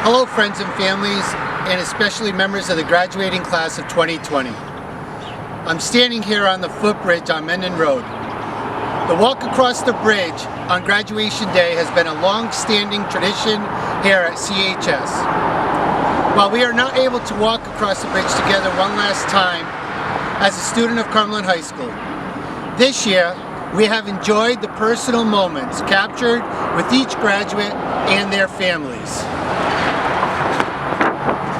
Hello friends and families, and especially members of the graduating class of 2020. I'm standing here on the footbridge on Mendon Road. The walk across the bridge on graduation day has been a long-standing tradition here at CHS. While we are not able to walk across the bridge together one last time as a student of Cumberland High School, this year we have enjoyed the personal moments captured with each graduate and their families.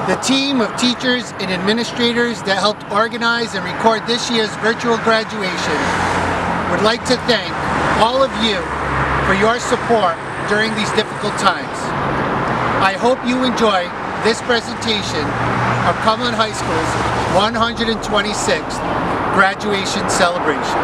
The team of teachers and administrators that helped organize and record this year's virtual graduation would like to thank all of you for your support during these difficult times. I hope you enjoy this presentation of Cumberland High School's 126th graduation celebration.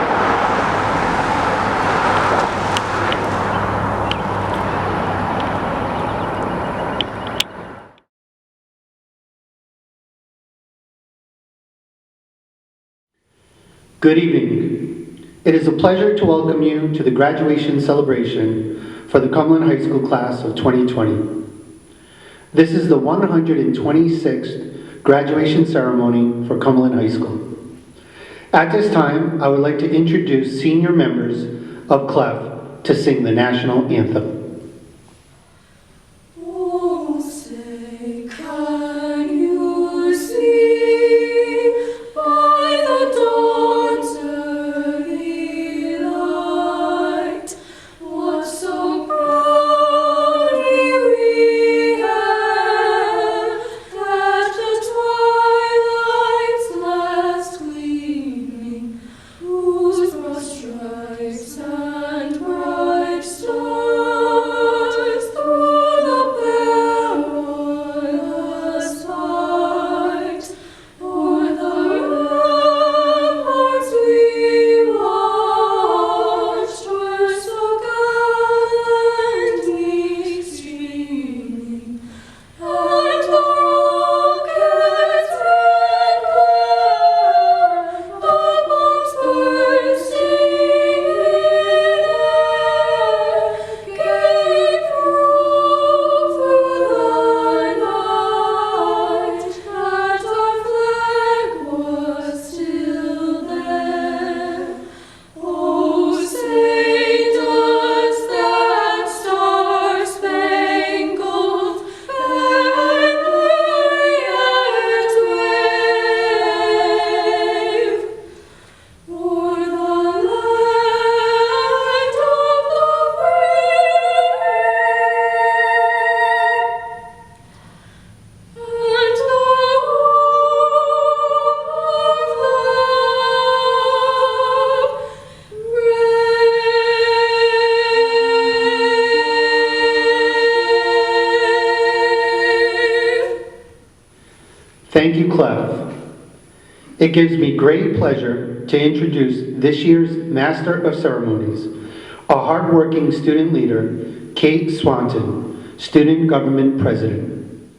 Good evening. It is a pleasure to welcome you to the graduation celebration for the Cumberland High School class of 2020. This is the 126th graduation ceremony for Cumberland High School. At this time, I would like to introduce senior members of CLEF to sing the national anthem. Thank you, CLEF. It gives me great pleasure to introduce this year's Master of Ceremonies, a hardworking student leader, Kate Swanton, Student Government President.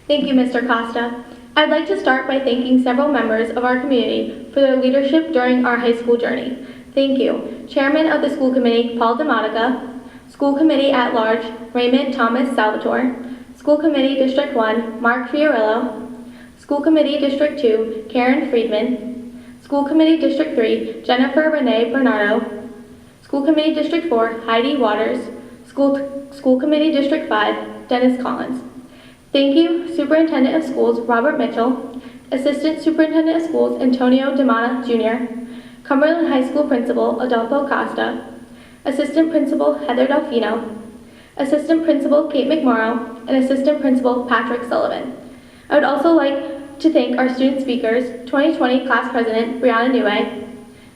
Thank you, Mr. Costa. I'd like to start by thanking several members of our community for their leadership during our high school journey. Thank you, Chairman of the School Committee, Paul DeMonica, School Committee at Large, Raymond Thomas Salvatore, School Committee District 1, Mark Fiorillo, School Committee District 2, Karen Friedman, School Committee District 3, Jennifer Renee Bernardo, School Committee District 4, Heidi Waters, School Committee District 5, Dennis Collins. Thank you, Superintendent of Schools, Robert Mitchell, Assistant Superintendent of Schools, Antonio DeMana Jr., Cumberland High School Principal, Adolfo Costa, Assistant Principal, Heather Delfino, Assistant Principal, Kate McMorrow, and Assistant Principal, Patrick Sullivan. I would also like to thank our student speakers, 2020 Class President Brianna Neway,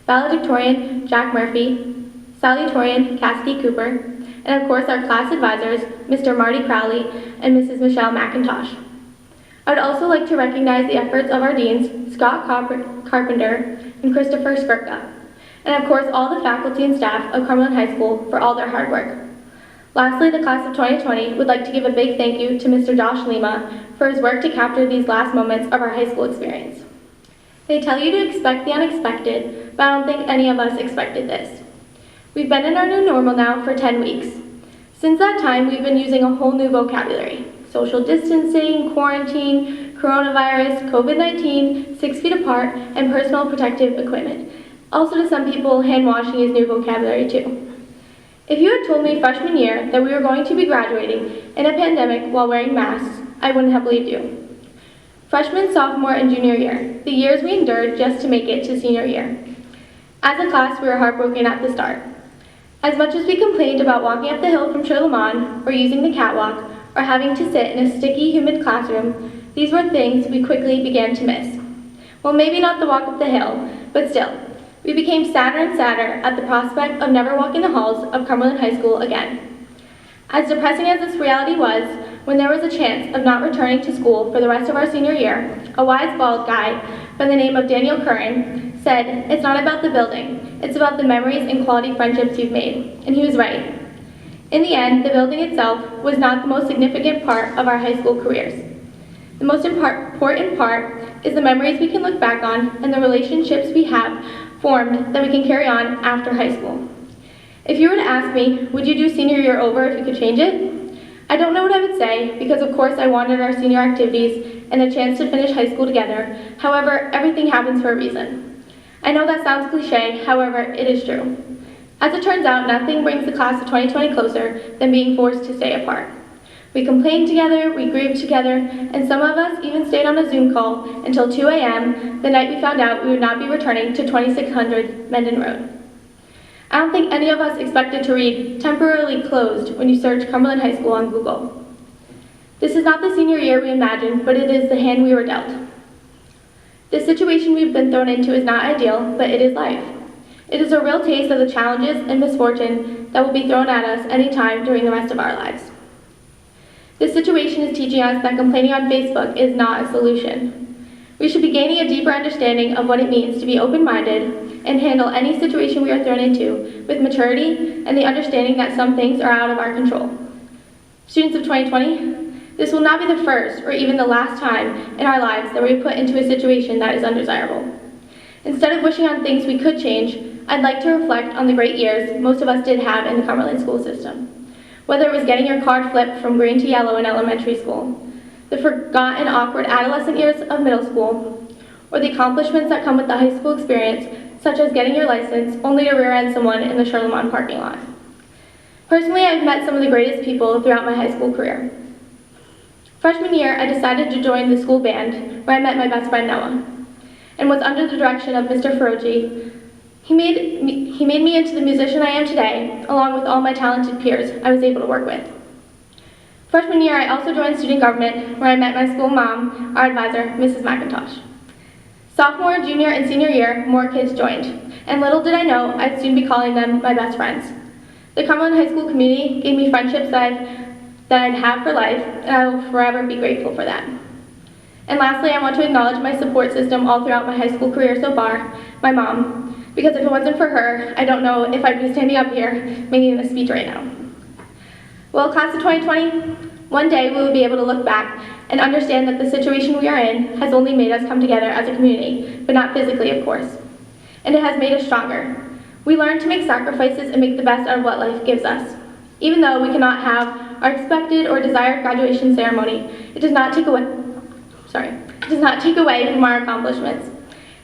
Valedictorian Jack Murphy, Salutatorian Cassidy Cooper, and of course our class advisors, Mr. Marty Crowley and Mrs. Michelle McIntosh. I would also like to recognize the efforts of our deans, Scott Carpenter and Christopher Skripka, and of course all the faculty and staff of Cumberland High School for all their hard work. Lastly, the class of 2020 would like to give a big thank you to Mr. Josh Lima for his work to capture these last moments of our high school experience. They tell you to expect the unexpected, but I don't think any of us expected this. We've been in our new normal now for 10 weeks. Since that time, we've been using a whole new vocabulary. social distancing, quarantine, coronavirus, COVID-19, 6 feet apart, and personal protective equipment. Also to some people, hand washing is new vocabulary too. If you had told me freshman year that we were going to be graduating in a pandemic while wearing masks, I wouldn't have believed you. Freshman, sophomore, and junior year, the years we endured just to make it to senior year. As a class, we were heartbroken at the start. As much as we complained about walking up the hill from Sherlamon, or using the catwalk, or having to sit in a sticky, humid classroom, these were things we quickly began to miss. Well, maybe not the walk up the hill, but still, we became sadder and sadder at the prospect of never walking the halls of Cumberland High School again. As depressing as this reality was, when there was a chance of not returning to school for the rest of our senior year, a wise bald guy by the name of Daniel Curran said, "It's not about the building, it's about the memories and quality friendships you've made." And he was right. In the end, the building itself was not the most significant part of our high school careers. The most important part is the memories we can look back on and the relationships we have formed that we can carry on after high school. If you were to ask me, would you do senior year over if you could change it? I don't know what I would say, because of course I wanted our senior activities and a chance to finish high school together. However, everything happens for a reason. I know that sounds cliche, however, it is true. As it turns out, nothing brings the class of 2020 closer than being forced to stay apart. We complained together, we grieved together, and some of us even stayed on a Zoom call until 2 a.m. the night we found out we would not be returning to 2600 Menden Road. I don't think any of us expected to read "temporarily closed" when you search Cumberland High School on Google. This is not the senior year we imagined, but it is the hand we were dealt. The situation we've been thrown into is not ideal, but it is life. It is a real taste of the challenges and misfortune that will be thrown at us any time during the rest of our lives. This situation is teaching us that complaining on Facebook is not a solution. We should be gaining a deeper understanding of what it means to be open-minded and handle any situation we are thrown into with maturity and the understanding that some things are out of our control. Students of 2020, this will not be the first or even the last time in our lives that we are put into a situation that is undesirable. Instead of wishing on things we could change, I'd like to reflect on the great years most of us did have in the Cumberland school system. Whether it was getting your card flipped from green to yellow in elementary school, the forgotten awkward adolescent years of middle school, or the accomplishments that come with the high school experience, such as getting your license only to rear-end someone in the Sherlamon parking lot. Personally, I've met some of the greatest people throughout my high school career. Freshman year, I decided to join the school band, where I met my best friend Noah, and was under the direction of Mr. Ferroci. He made me into the musician I am today, along with all my talented peers I was able to work with. Freshman year, I also joined student government, where I met my school mom, our advisor, Mrs. McIntosh. Sophomore, junior, and senior year, more kids joined, and little did I know I'd soon be calling them my best friends. The Cumberland High School community gave me friendships that I'd have for life, and I will forever be grateful for that. And lastly, I want to acknowledge my support system all throughout my high school career so far, my mom, because if it wasn't for her, I don't know if I'd be standing up here making this speech right now. Well, class of 2020, one day we will be able to look back and understand that the situation we are in has only made us come together as a community, but not physically, of course. And it has made us stronger. We learned to make sacrifices and make the best out of what life gives us. Even though we cannot have our expected or desired graduation ceremony, it does not take away from our accomplishments.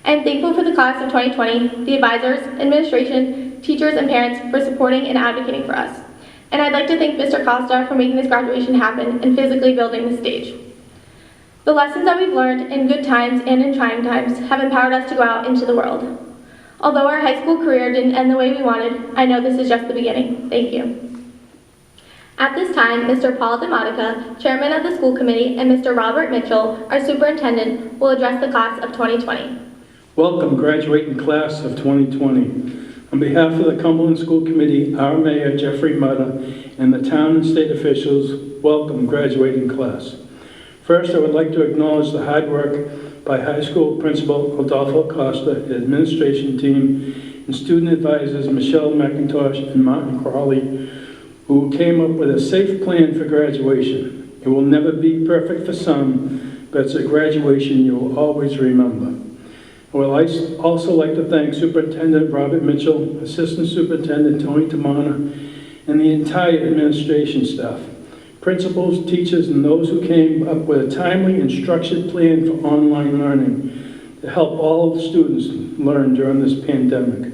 I am thankful for the class of 2020, the advisors, administration, teachers, and parents for supporting and advocating for us. And I'd like to thank Mr. Costa for making this graduation happen and physically building the stage. The lessons that we've learned in good times and in trying times have empowered us to go out into the world. Although our high school career didn't end the way we wanted, I know this is just the beginning. Thank you. At this time, Mr. Paul DeMonica, Chairman of the School Committee, and Mr. Robert Mitchell, our Superintendent, will address the class of 2020. Welcome, graduating class of 2020. On behalf of the Cumberland School Committee, our Mayor, Jeffrey Mutta, and the town and state officials, welcome, graduating class. First, I would like to acknowledge the hard work by high school principal Adolfo Costa, administration team, and student advisors Michelle McIntosh and Martin Crawley, who came up with a safe plan for graduation. It will never be perfect for some, but it's a graduation you will always remember. I would also like to thank Superintendent Robert Mitchell, Assistant Superintendent Tony Tamana, and the entire administration staff. principals, teachers, and those who came up with a timely and structured plan for online learning to help all students learn during this pandemic.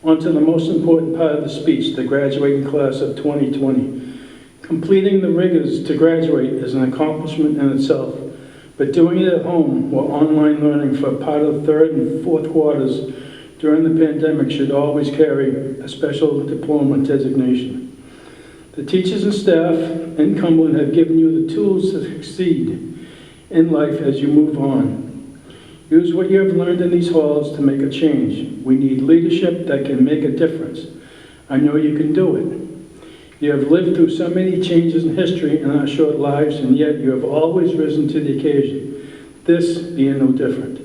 On to the most important part of the speech, the graduating class of 2020. Completing the rigors to graduate is an accomplishment in itself, but doing it at home while online learning for part of the third and fourth quarters during the pandemic should always carry a special diploma designation. The teachers and staff in Cumberland have given you the tools to succeed in life as you move on. Use what you have learned in these halls to make a change. We need leadership that can make a difference. I know you can do it. You have lived through so many changes in history in our short lives, and yet you have always risen to the occasion. This being no different.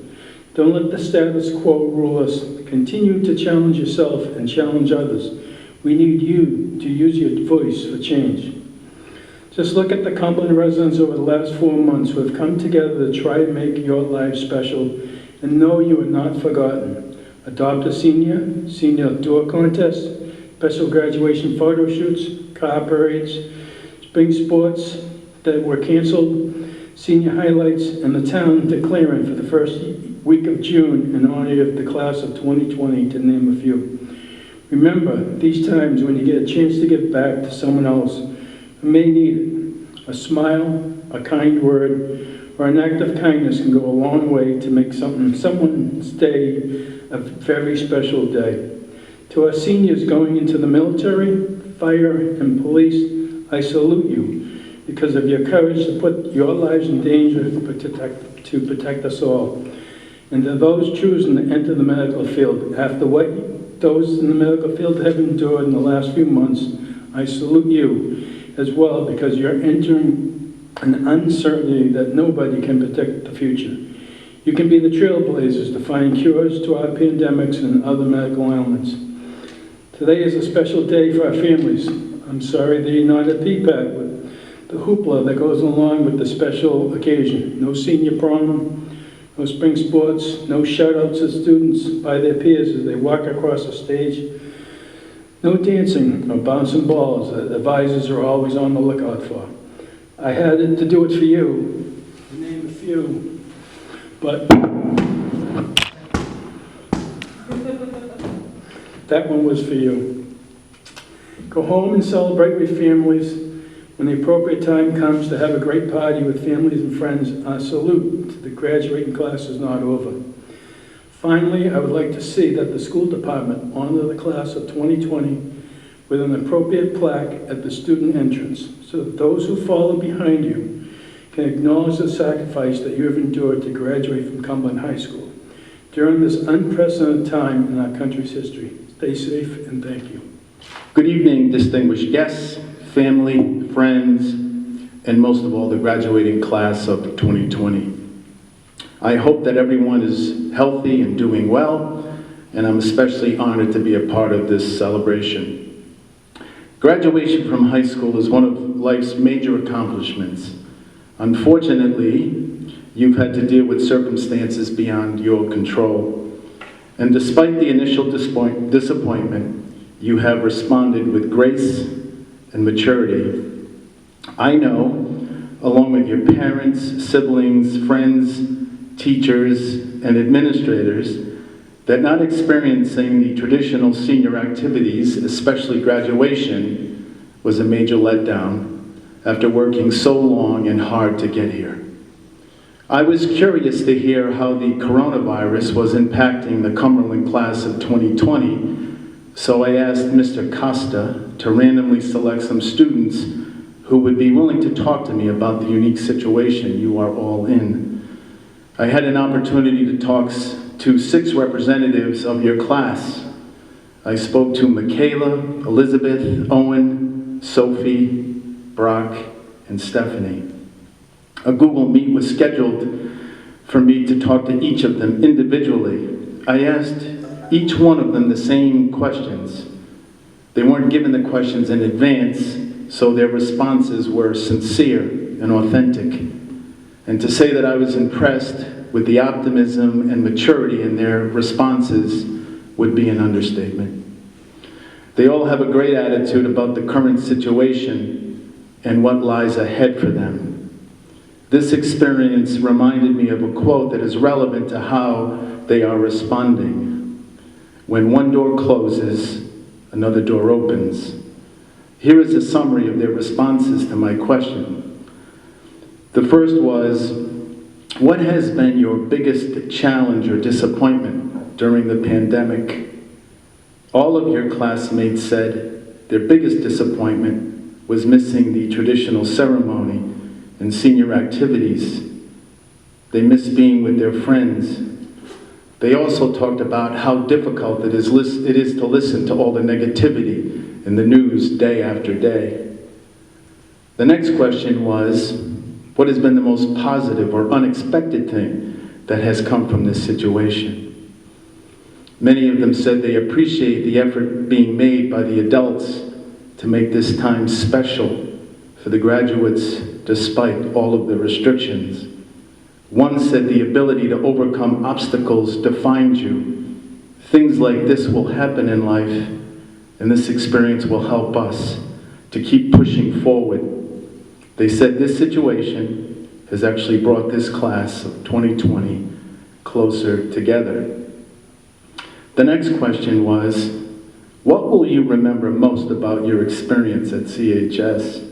Don't let the status quo rule us. Continue to challenge yourself and challenge others. We need you to use your voice for change. Just look at the Cumberland residents over the last 4 months who have come together to try to make your lives special, and know you are not forgotten. Adopt a senior, senior door contest, special graduation photo shoots, car parades, spring sports that were canceled, senior highlights, and the town declaring for the first week of June in honor of the class of 2020, to name a few. Remember, these times when you get a chance to give back to someone else who may need it, a smile, a kind word, or an act of kindness can go a long way to make someone's day a very special day. To our seniors going into the military, fire, and police, I salute you because of your courage to put your lives in danger to protect us all. And to those choosing to enter the medical field, after what those in the medical field have endured in the last few months, I salute you as well, because you're entering an uncertainty that nobody can predict the future. You can be the trailblazers to find cures to our pandemics and other medical ailments. Today is a special day for our families. I'm sorry that you're not at PPAC with the hoopla that goes along with the special occasion. No senior prom, no spring sports, no shout-outs to students by their peers as they walk across the stage, no dancing or bouncing balls that advisors are always on the lookout for. I had to do it for you, to name a few, but that one was for you. Go home and celebrate with families. When the appropriate time comes to have a great party with families and friends, our salute to the graduating class is not over. Finally, I would like to see that the school department honor the class of 2020 with an appropriate plaque at the student entrance, so that those who follow behind you can acknowledge the sacrifice that you have endured to graduate from Cumberland High School during this unprecedented time in our country's history. Stay safe and thank you. Good evening, distinguished guests, family, friends, and most of all, the graduating class of 2020. I hope that everyone is healthy and doing well, and I'm especially honored to be a part of this celebration. Graduation from high school is one of life's major accomplishments. Unfortunately, you've had to deal with circumstances beyond your control. And despite the initial disappointment, you have responded with grace and maturity. I know, along with your parents, siblings, friends, teachers, and administrators, that not experiencing the traditional senior activities, especially graduation, was a major letdown after working so long and hard to get here. I was curious to hear how the coronavirus was impacting the Cumberland class of 2020, so I asked Mr. Costa to randomly select some students who would be willing to talk to me about the unique situation you are all in. I had an opportunity to talk to 6 representatives of your class. I spoke to Michaela, Elizabeth, Owen, Sophie, Brock, and Stephanie. A Google Meet was scheduled for me to talk to each of them individually. I asked each one of them the same questions. They weren't given the questions in advance, so their responses were sincere and authentic. And to say that I was impressed with the optimism and maturity in their responses would be an understatement. They all have a great attitude about the current situation, and what lies ahead for them. This experience reminded me of a quote that is relevant to how they are responding. When one door closes, another door opens. Here is a summary of their responses to my question. The first was, what has been your biggest challenge or disappointment during the pandemic? All of your classmates said their biggest disappointment was missing the traditional ceremony and senior activities. They missed being with their friends. They also talked about how difficult it is to listen to all the negativity in the news day after day. The next question was, what has been the most positive or unexpected thing that has come from this situation? Many of them said they appreciate the effort being made by the adults to make this time special for the graduates despite all of the restrictions. One said the ability to overcome obstacles defined you. Things like this will happen in life, and this experience will help us to keep pushing forward. They said this situation has actually brought this class of 2020 closer together. The next question was, what will you remember most about your experience at CHS?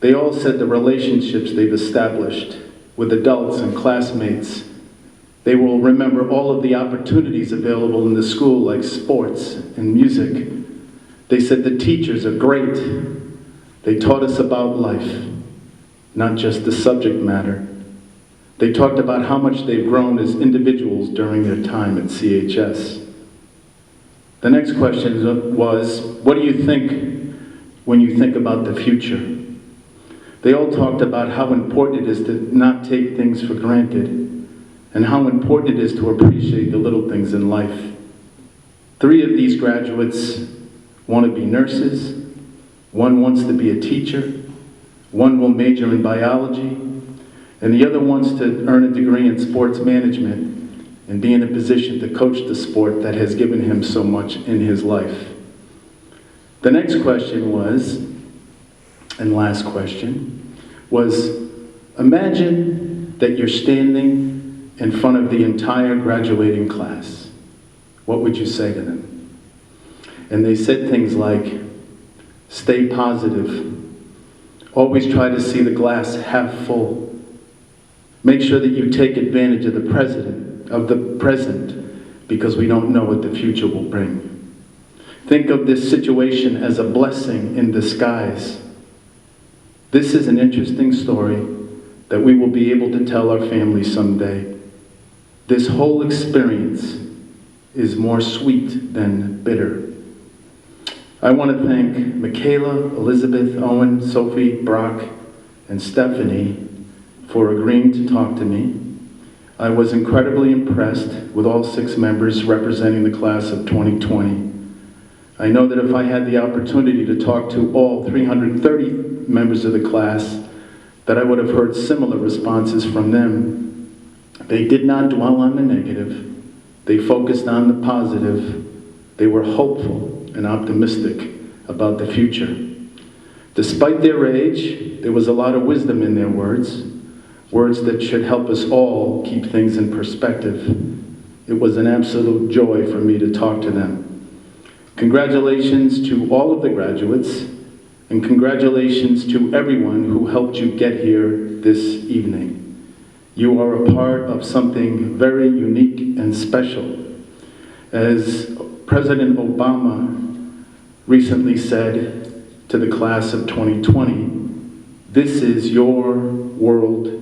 They all said the relationships they've established with adults and classmates. They will remember all of the opportunities available in the school, like sports and music. They said the teachers are great. They taught us about life, not just the subject matter. They talked about how much they've grown as individuals during their time at CHS. The next question was, what do you think when you think about the future? They all talked about how important it is to not take things for granted and how important it is to appreciate the little things in life. 3 of these graduates want to be nurses, one wants to be a teacher, one will major in biology, and the other wants to earn a degree in sports management and be in a position to coach the sport that has given him so much in his life. The next question was, and last question, was imagine that you're standing in front of the entire graduating class. What would you say to them? And they said things like, stay positive, always try to see the glass half full, make sure that you take advantage of the present, because we don't know what the future will bring. Think of this situation as a blessing in disguise. This is an interesting story that we will be able to tell our families someday. This whole experience is more sweet than bitter. I want to thank Michaela, Elizabeth, Owen, Sophie, Brock, and Stephanie for agreeing to talk to me. I was incredibly impressed with all 6 members representing the class of 2020. I know that if I had the opportunity to talk to all 330 members of the class, that I would have heard similar responses from them. They did not dwell on the negative. They focused on the positive. They were hopeful and optimistic about the future. Despite their age, there was a lot of wisdom in their words that should help us all keep things in perspective. It was an absolute joy for me to talk to them. Congratulations to all of the graduates, and congratulations to everyone who helped you get here this evening. You are a part of something very unique and special. As President Obama recently said to the class of 2020, this is your world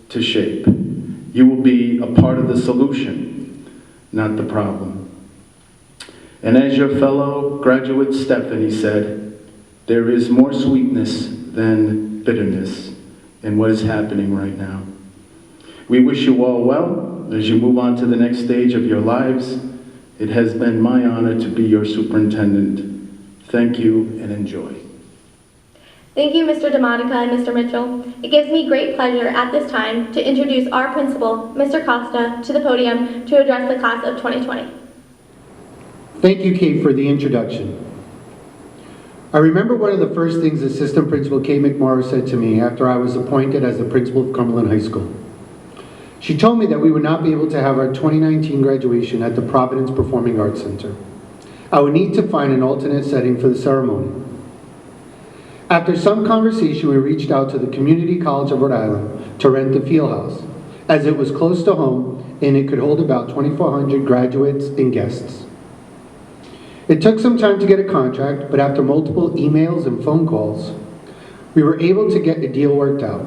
to shape. You will be a part of the solution, not the problem. And as your fellow graduate Stephanie said, there is more sweetness than bitterness in what is happening right now. We wish you all well as you move on to the next stage of your lives. It has been my honor to be your superintendent. Thank you and enjoy. Thank you, Mr. DeMonica and Mr. Mitchell. It gives me great pleasure at this time to introduce our principal, Mr. Costa, to the podium to address the class of 2020. Thank you, Kate, for the introduction. I remember one of the first things Assistant Principal Kay McMorris said to me after I was appointed as the principal of Cumberland High School. She told me that we would not be able to have our 2019 graduation at the Providence Performing Arts Center. I would need to find an alternate setting for the ceremony. After some conversation, we reached out to the Community College of Rhode Island to rent the field house, as it was close to home and it could hold about 2,400 graduates and guests. It took some time to get a contract, but after multiple emails and phone calls, we were able to get a deal worked out.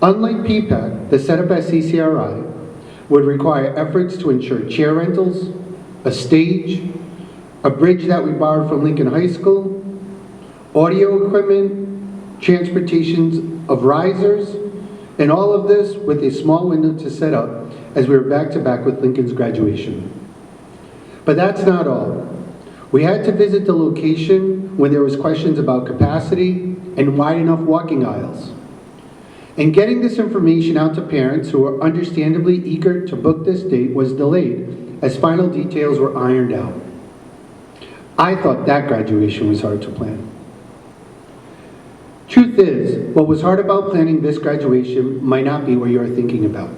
Unlike PPAC, the setup at CCRI would require efforts to ensure chair rentals, a stage, a bridge that we borrowed from Lincoln High School, audio equipment, transportations of risers, and all of this with a small window to set up as we were back to back with Lincoln's graduation. But that's not all. We had to visit the location when there was questions about capacity and wide enough walking aisles. And getting this information out to parents who were understandably eager to book this date was delayed as final details were ironed out. I thought that graduation was hard to plan. Truth is, what was hard about planning this graduation might not be what you're thinking about.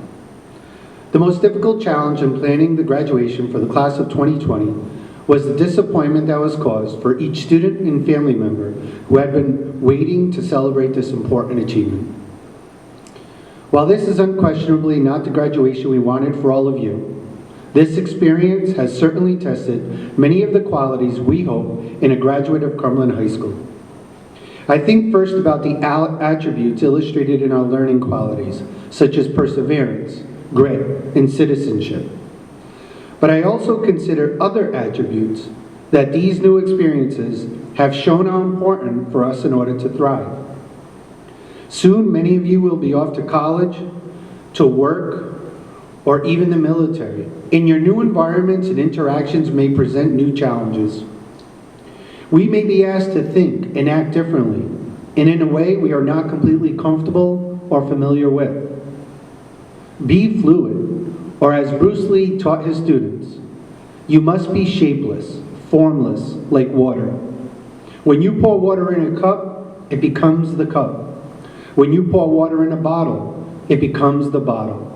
The most difficult challenge in planning the graduation for the class of 2020 was the disappointment that was caused for each student and family member who had been waiting to celebrate this important achievement. While this is unquestionably not the graduation we wanted for all of you, this experience has certainly tested many of the qualities we hope in a graduate of Cumberland High School. I think first about the attributes illustrated in our learning qualities, such as perseverance, grit, and citizenship. But I also consider other attributes that these new experiences have shown how important for us in order to thrive. Soon, many of you will be off to college, to work, or even the military. In your new environments and interactions may present new challenges. We may be asked to think and act differently, and in a way we are not completely comfortable or familiar with. Be fluid, or as Bruce Lee taught his students, you must be shapeless, formless, like water. When you pour water in a cup, it becomes the cup. When you pour water in a bottle, it becomes the bottle.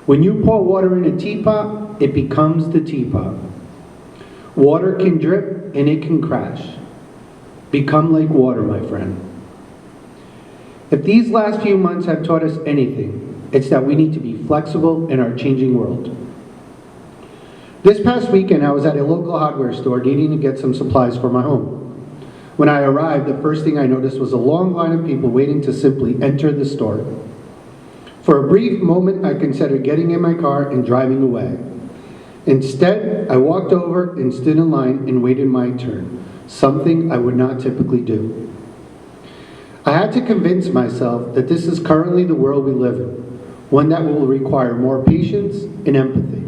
When you pour water in a teapot, it becomes the teapot. Water can drip and it can crash. Become like water, my friend. If these last few months have taught us anything, it's that we need to be flexible in our changing world. This past weekend, I was at a local hardware store needing to get some supplies for my home. When I arrived, the first thing I noticed was a long line of people waiting to simply enter the store. For a brief moment, I considered getting in my car and driving away. Instead, I walked over and stood in line and waited my turn, something I would not typically do. I had to convince myself that this is currently the world we live in, one that will require more patience and empathy.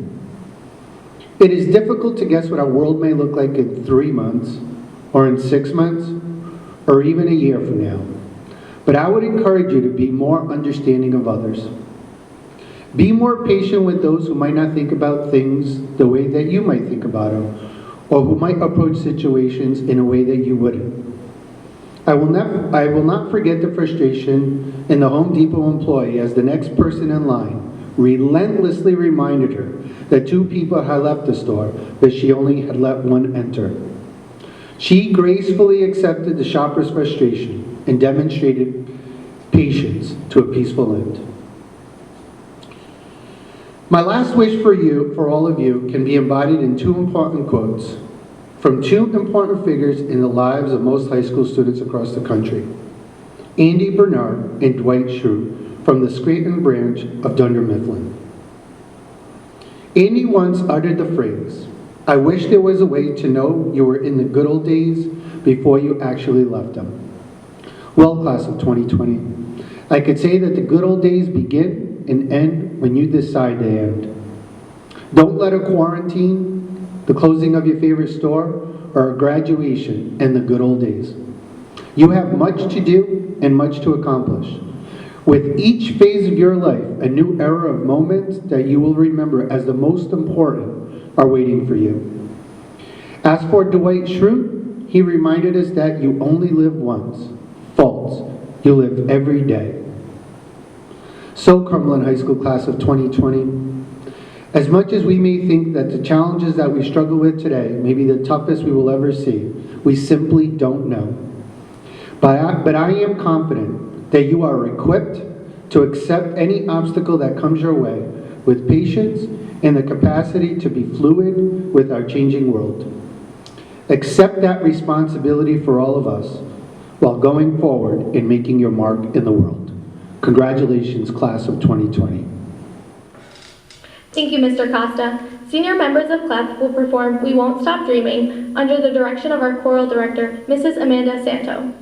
It is difficult to guess what our world may look like in 3 months, or in 6 months, or even a year from now. But I would encourage you to be more understanding of others. Be more patient with those who might not think about things the way that you might think about them, or who might approach situations in a way that you wouldn't. I will not forget the frustration in the Home Depot employee as the next person in line relentlessly reminded her that 2 people had left the store, but she only had let 1 enter. She gracefully accepted the shopper's frustration and demonstrated patience to a peaceful end. My last wish for all of you, can be embodied in 2 important quotes from 2 important figures in the lives of most high school students across the country, Andy Bernard and Dwight Schrute from the Scranton branch of Dunder Mifflin. Andy once uttered the phrase, "I wish there was a way to know you were in the good old days before you actually left them." Well, class of 2020, I could say that the good old days begin and end when you decide they end. Don't let a quarantine, the closing of your favorite store, or a graduation end the good old days. You have much to do and much to accomplish. With each phase of your life, a new era of moments that you will remember as the most important are waiting for you. As for Dwight Schrute, he reminded us that you only live once. False. You live every day. So, Cumberland High School class of 2020, as much as we may think that the challenges that we struggle with today may be the toughest we will ever see, we simply don't know. But I am confident that you are equipped to accept any obstacle that comes your way with patience and the capacity to be fluid with our changing world. Accept that responsibility for all of us while going forward and making your mark in the world. Congratulations, class of 2020. Thank you, Mr. Costa. Senior members of CLEF will perform We Won't Stop Dreaming under the direction of our choral director, Mrs. Amanda Santo.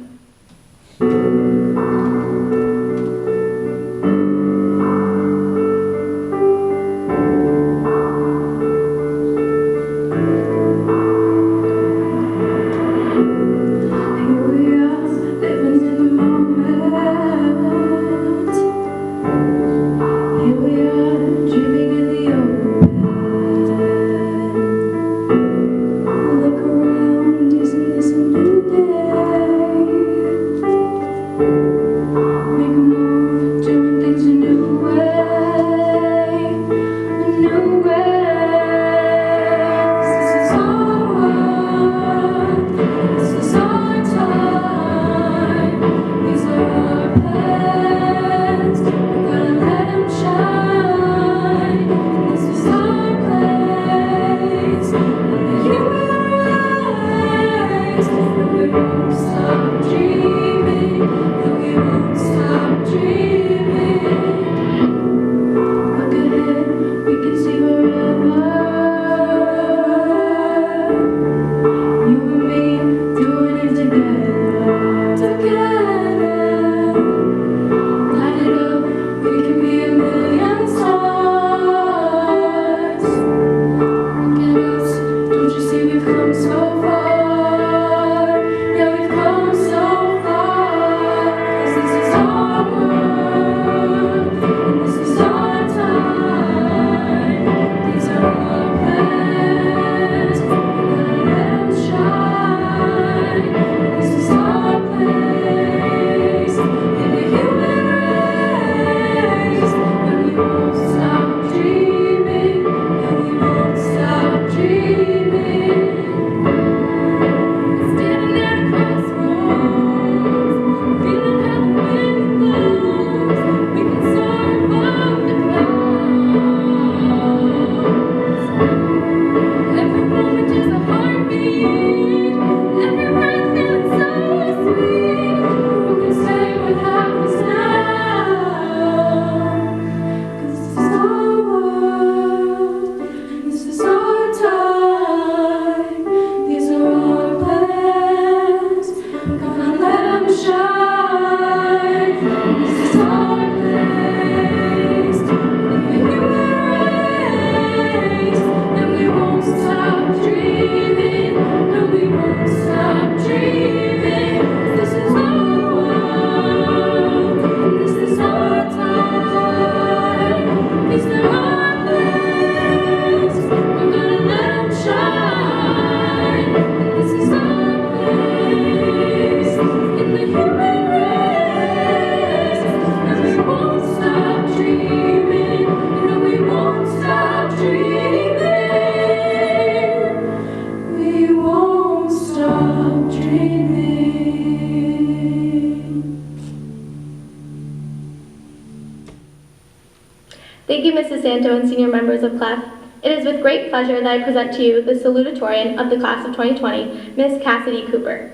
Thank you, Mrs. Santo and senior members of CLEF. It is with great pleasure that I present to you the salutatorian of the class of 2020, Miss Cassidy Cooper.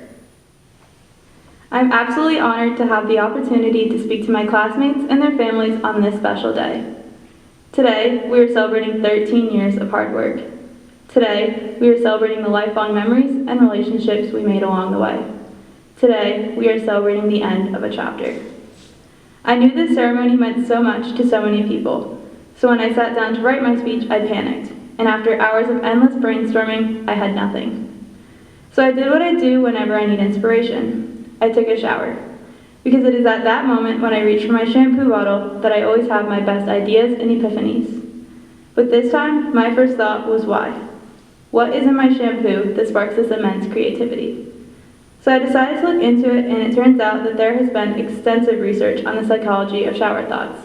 I'm absolutely honored to have the opportunity to speak to my classmates and their families on this special day. Today, we are celebrating 13 years of hard work. Today, we are celebrating the lifelong memories and relationships we made along the way. Today, we are celebrating the end of a chapter. I knew this ceremony meant so much to so many people, so when I sat down to write my speech, I panicked, and after hours of endless brainstorming, I had nothing. So I did what I do whenever I need inspiration. I took a shower, because it is at that moment when I reach for my shampoo bottle that I always have my best ideas and epiphanies. But this time, my first thought was why? What is in my shampoo that sparks this immense creativity? So I decided to look into it, and it turns out that there has been extensive research on the psychology of shower thoughts.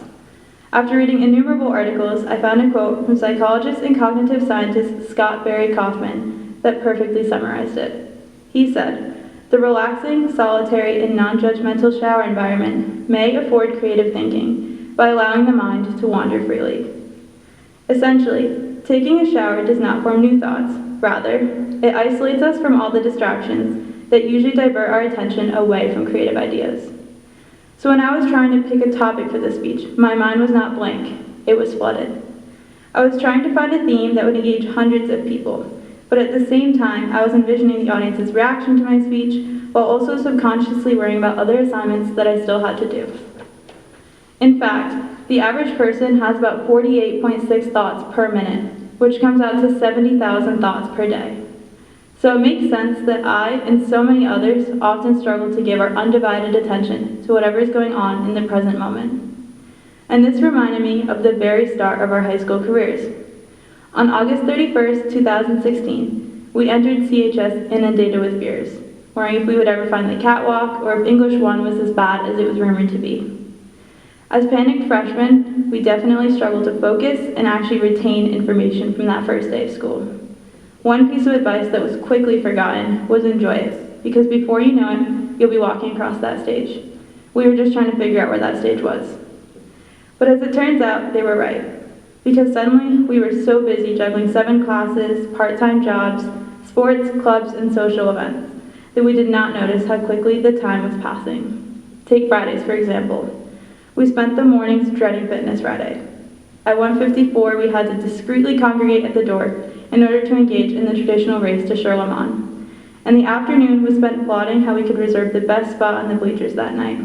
After reading innumerable articles, I found a quote from psychologist and cognitive scientist Scott Barry Kaufman that perfectly summarized it. He said, "The relaxing, solitary, and non-judgmental shower environment may afford creative thinking by allowing the mind to wander freely." Essentially, taking a shower does not form new thoughts. Rather, it isolates us from all the distractions that usually divert our attention away from creative ideas. So when I was trying to pick a topic for this speech, my mind was not blank, it was flooded. I was trying to find a theme that would engage hundreds of people, but at the same time, I was envisioning the audience's reaction to my speech while also subconsciously worrying about other assignments that I still had to do. In fact, the average person has about 48.6 thoughts per minute, which comes out to 70,000 thoughts per day. So it makes sense that I and so many others often struggle to give our undivided attention to whatever is going on in the present moment. And this reminded me of the very start of our high school careers. On August 31st, 2016, we entered CHS inundated with fears, worrying if we would ever find the catwalk or if English 1 was as bad as it was rumored to be. As panicked freshmen, we definitely struggled to focus and actually retain information from that first day of school. One piece of advice that was quickly forgotten was enjoy it, because before you know it, you'll be walking across that stage. We were just trying to figure out where that stage was. But as it turns out, they were right, because suddenly we were so busy juggling 7 classes, part-time jobs, sports, clubs, and social events, that we did not notice how quickly the time was passing. Take Fridays, for example. We spent the mornings dreading Fitness Friday. At 1:54, we had to discreetly congregate at the door in order to engage in the traditional race to Charlemont. And the afternoon was spent plotting how we could reserve the best spot on the bleachers that night.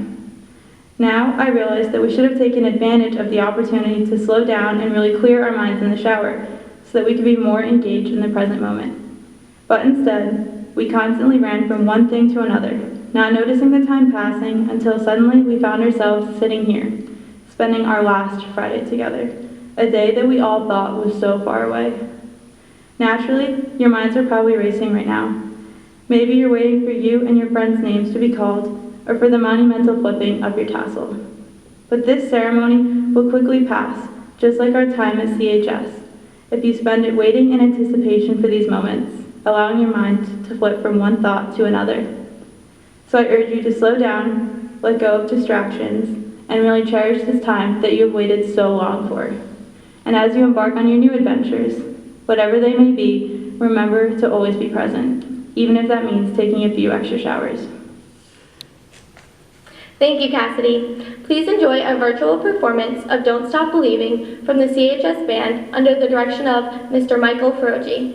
Now, I realize that we should have taken advantage of the opportunity to slow down and really clear our minds in the shower so that we could be more engaged in the present moment. But instead, we constantly ran from one thing to another, not noticing the time passing until suddenly we found ourselves sitting here, spending our last Friday together, a day that we all thought was so far away. Naturally, your minds are probably racing right now. Maybe you're waiting for you and your friends' names to be called, or for the monumental flipping of your tassel. But this ceremony will quickly pass, just like our time at CHS, if you spend it waiting in anticipation for these moments, allowing your mind to flip from one thought to another. So I urge you to slow down, let go of distractions, and really cherish this time that you have waited so long for. And as you embark on your new adventures, whatever they may be, remember to always be present, even if that means taking a few extra showers. Thank you, Cassidy. Please enjoy a virtual performance of Don't Stop Believing from the CHS Band under the direction of Mr. Michael Ferrogi.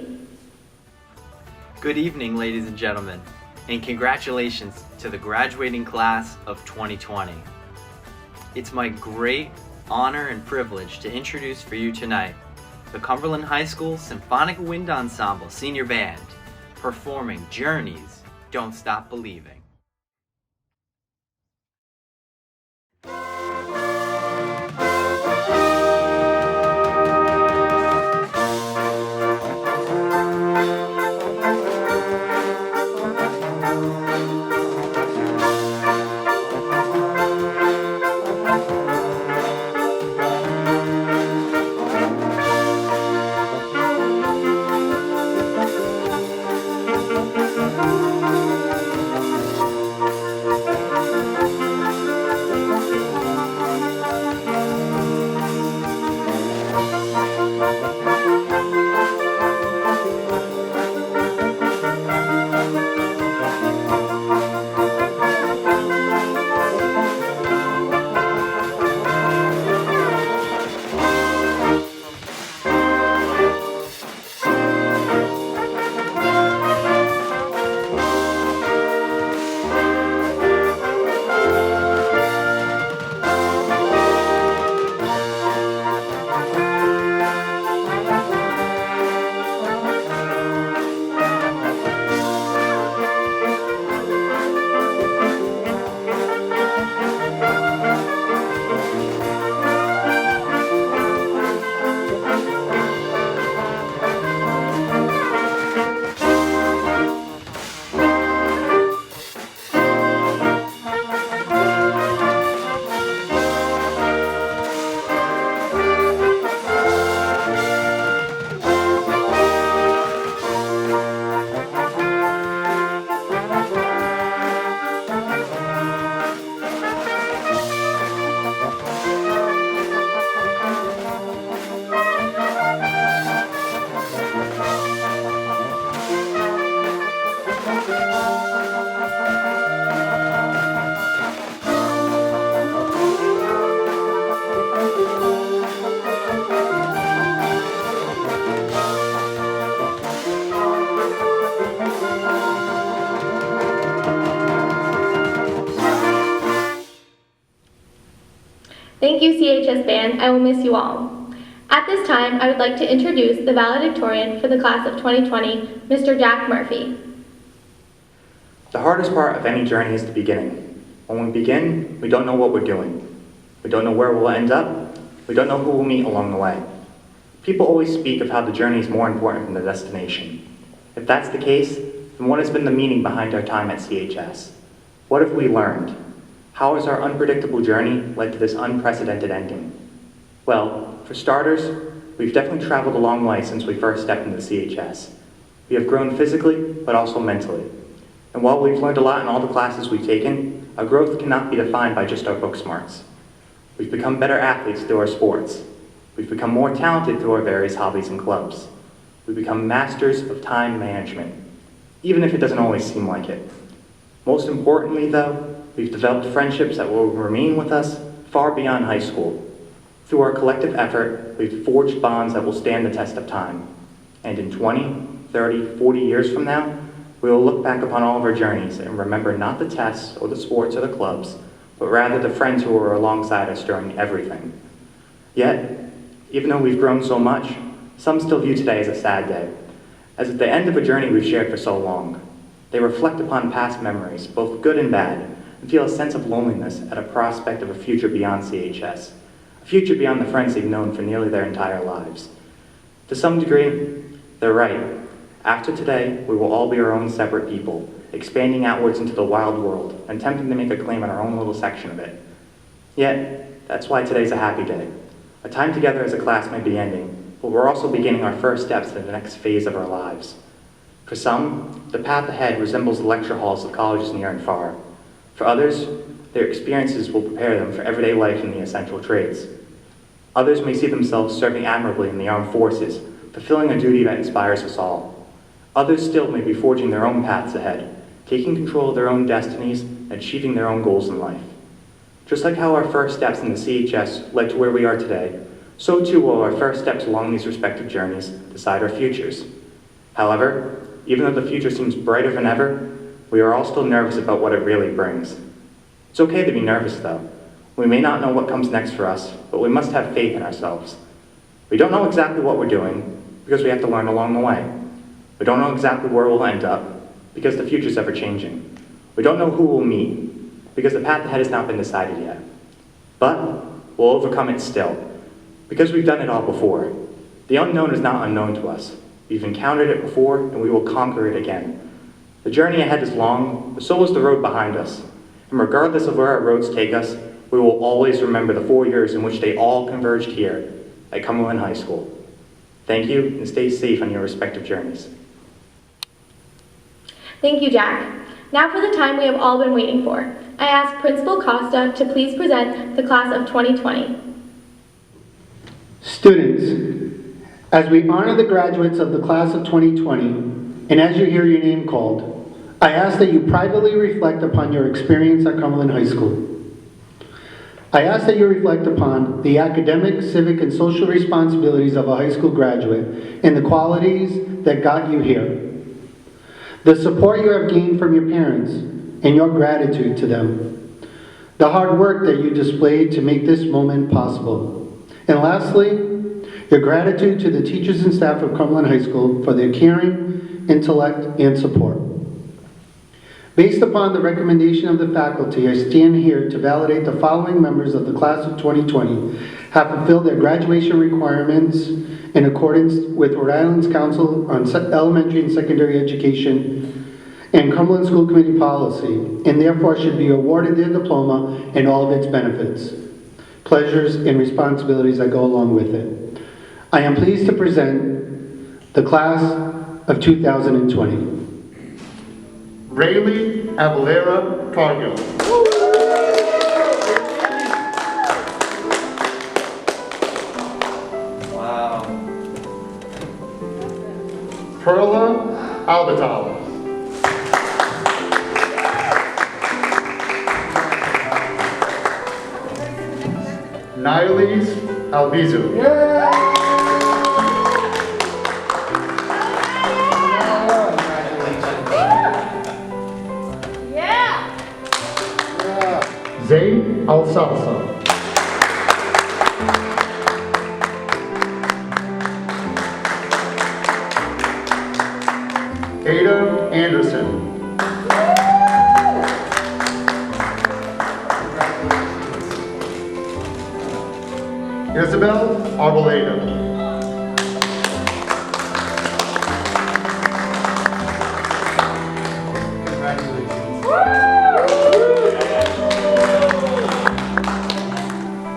Good evening, ladies and gentlemen, and congratulations to the graduating class of 2020. It's my great honor and privilege to introduce for you tonight the Cumberland High School Symphonic Wind Ensemble Senior Band, performing Journey's Don't Stop Believing. Thank you, CHS Band. I will miss you all. At this time, I would like to introduce the valedictorian for the class of 2020, Mr. Jack Murphy. The hardest part of any journey is the beginning. When we begin, we don't know what we're doing. We don't know where we'll end up. We don't know who we'll meet along the way. People always speak of how the journey is more important than the destination. If that's the case, then what has been the meaning behind our time at CHS? What have we learned? How has our unpredictable journey led to this unprecedented ending? Well, for starters, we've definitely traveled a long way since we first stepped into CHS. We have grown physically, but also mentally. And while we've learned a lot in all the classes we've taken, our growth cannot be defined by just our book smarts. We've become better athletes through our sports. We've become more talented through our various hobbies and clubs. We've become masters of time management, even if it doesn't always seem like it. Most importantly, though, we've developed friendships that will remain with us far beyond high school. Through our collective effort, we've forged bonds that will stand the test of time. And in 20, 30, 40 years from now, we will look back upon all of our journeys and remember not the tests or the sports or the clubs, but rather the friends who were alongside us during everything. Yet, even though we've grown so much, some still view today as a sad day, as at the end of a journey we've shared for so long. They reflect upon past memories, both good and bad, and feel a sense of loneliness at a prospect of a future beyond CHS. A future beyond the friends they've known for nearly their entire lives. To some degree, they're right. After today, we will all be our own separate people, expanding outwards into the wild world, and attempting to make a claim on our own little section of it. Yet, that's why today's a happy day. A time together as a class may be ending, but we're also beginning our first steps in the next phase of our lives. For some, the path ahead resembles the lecture halls of colleges near and far. For others, their experiences will prepare them for everyday life in the essential trades. Others may see themselves serving admirably in the armed forces, fulfilling a duty that inspires us all. Others still may be forging their own paths ahead, taking control of their own destinies and achieving their own goals in life. Just like how our first steps in the CHS led to where we are today, so too will our first steps along these respective journeys decide our futures. However, even though the future seems brighter than ever, we are all still nervous about what it really brings. It's okay to be nervous though. We may not know what comes next for us, but we must have faith in ourselves. We don't know exactly what we're doing, because we have to learn along the way. We don't know exactly where we'll end up, because the future's ever changing. We don't know who we'll meet, because the path ahead has not been decided yet. But we'll overcome it still, because we've done it all before. The unknown is not unknown to us. We've encountered it before, and we will conquer it again. The journey ahead is long, but so is the road behind us. And regardless of where our roads take us, we will always remember the 4 years in which they all converged here at Cumberland High School. Thank you, and stay safe on your respective journeys. Thank you, Jack. Now for the time we have all been waiting for. I ask Principal Costa to please present the class of 2020. Students, as we honor the graduates of the class of 2020, and as you hear your name called, I ask that you privately reflect upon your experience at Cumberland High School. I ask that you reflect upon the academic, civic, and social responsibilities of a high school graduate and the qualities that got you here. The support you have gained from your parents and your gratitude to them. The hard work that you displayed to make this moment possible. And lastly, your gratitude to the teachers and staff of Cumberland High School for their caring, intellect, and support. Based upon the recommendation of the faculty, I stand here to validate the following members of the class of 2020 have fulfilled their graduation requirements in accordance with Rhode Island's Council on Elementary and Secondary Education and Cumberland School Committee policy, and therefore should be awarded their diploma and all of its benefits, pleasures, and responsibilities that go along with it. I am pleased to present the class of 2020. Rayleigh Avalera Cargill. Wow. Perla Albatala. Niles Albizu. Zay Al-Salsa. Ada Anderson. Isabel Arboleda.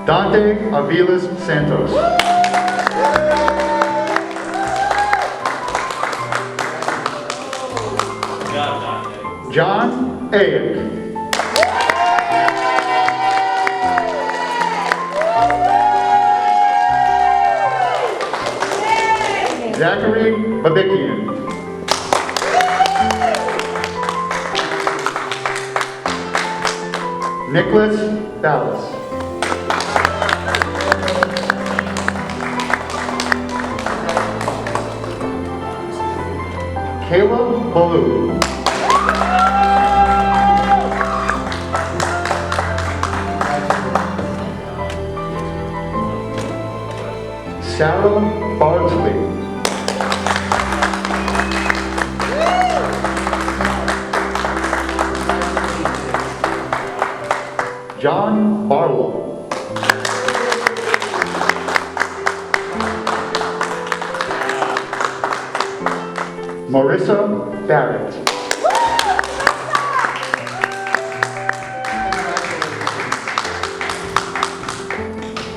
Dante Aviles Santos. John Ayek. Zachary Babikian. Nicholas Dallas. Caleb Baloo. Sarah Bardsley. John Barlow. Marissa Barrett.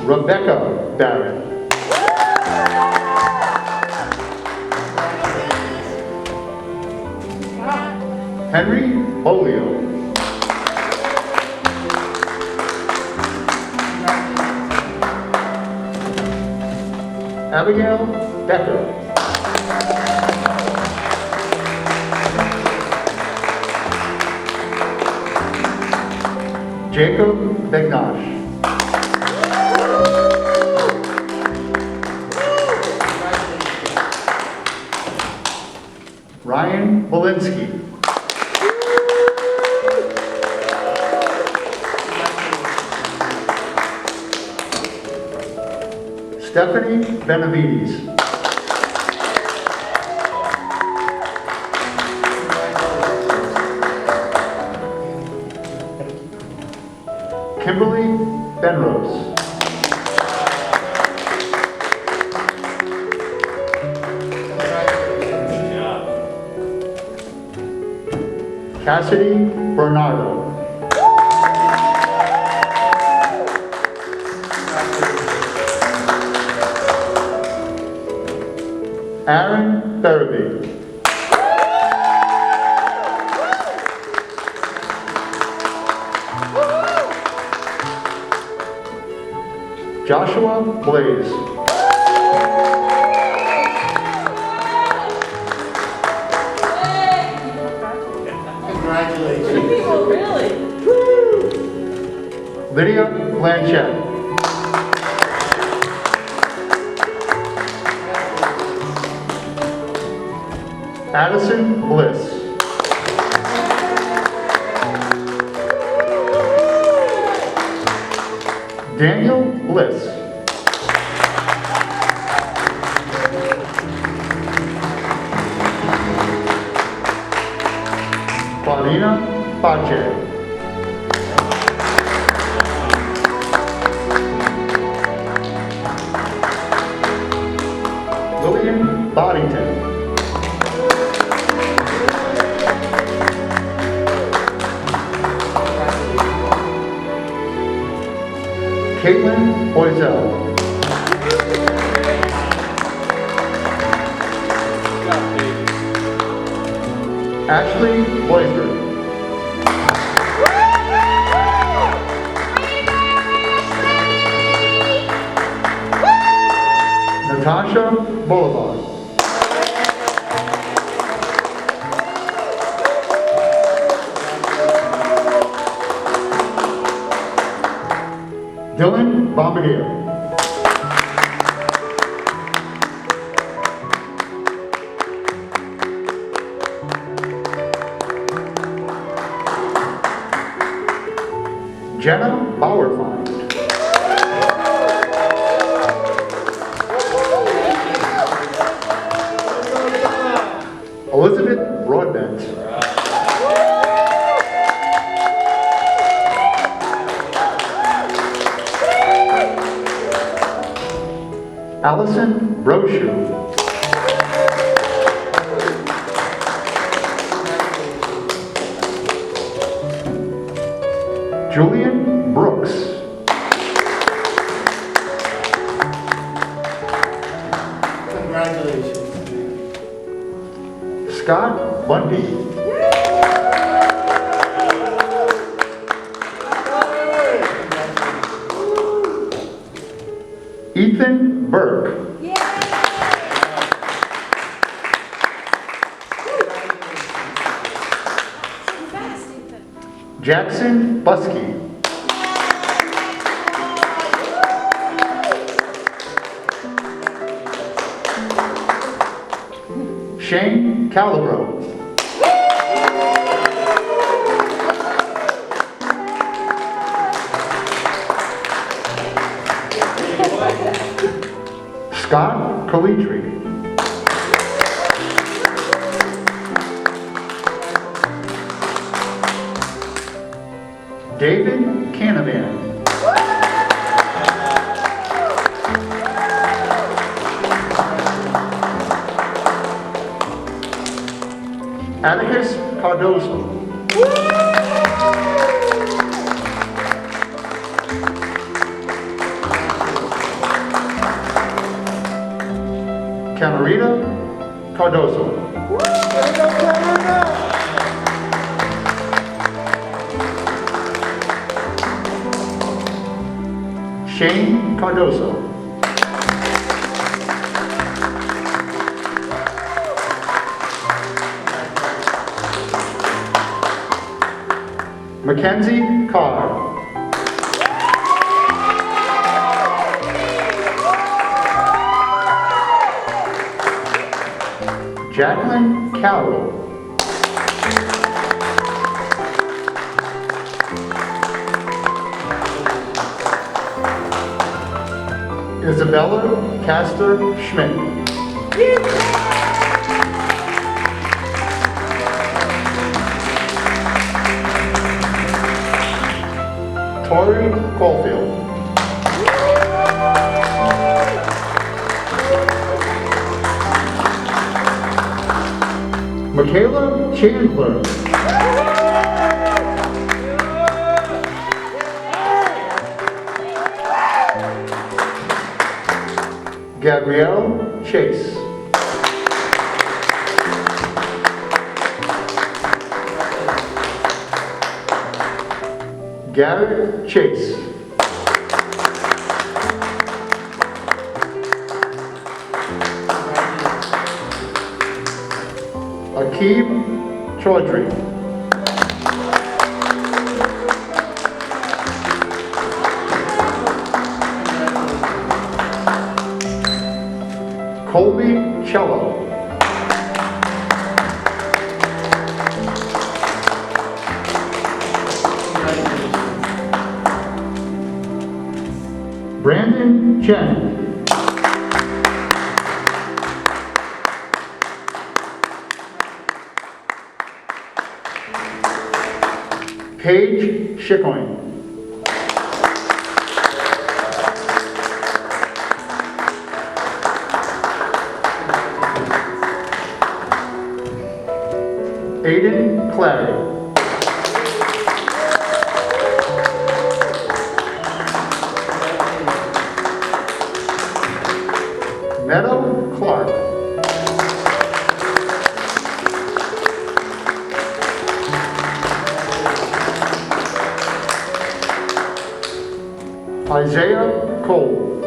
Rebecca Barrett. Henry Bolio. Abigail Becker. Jacob Begnash. Ryan Walensky. Stephanie Benavides. Kimberly Benrose. Cassidy Bernardo. Aaron Therapy. Joshua Blaze. Congratulations. Really? Lydia Blanchett. Addison Bliss. Daniel Bliss. Claudina Pache. Lillian Boddington. Caitlin Boisel. Ashley Boisberg. Natasha Boulevard. Dylan Bombardier. Jenna Bauerfeind. Elizabeth Allison Brochu. Julian Brooks. Congratulations. Scott Bundy. Ethan Burke. Jackson Buskey. Shane Calabro. Scott Calitri. David Canavan. Atticus Cardoso. Camarita Cardoso. Shane Cardoso. Mackenzie Carr. Jacqueline Carroll. Isabella Castor Schmidt. Tori Caulfield. Michaela Chandler. Gabrielle Chase. Garrett Chase. Akib Chaudhry. Colby Cello. Brandon Chen. Paige Schickoin. Aiden Clary. Meadow Clark. Isaiah Cole.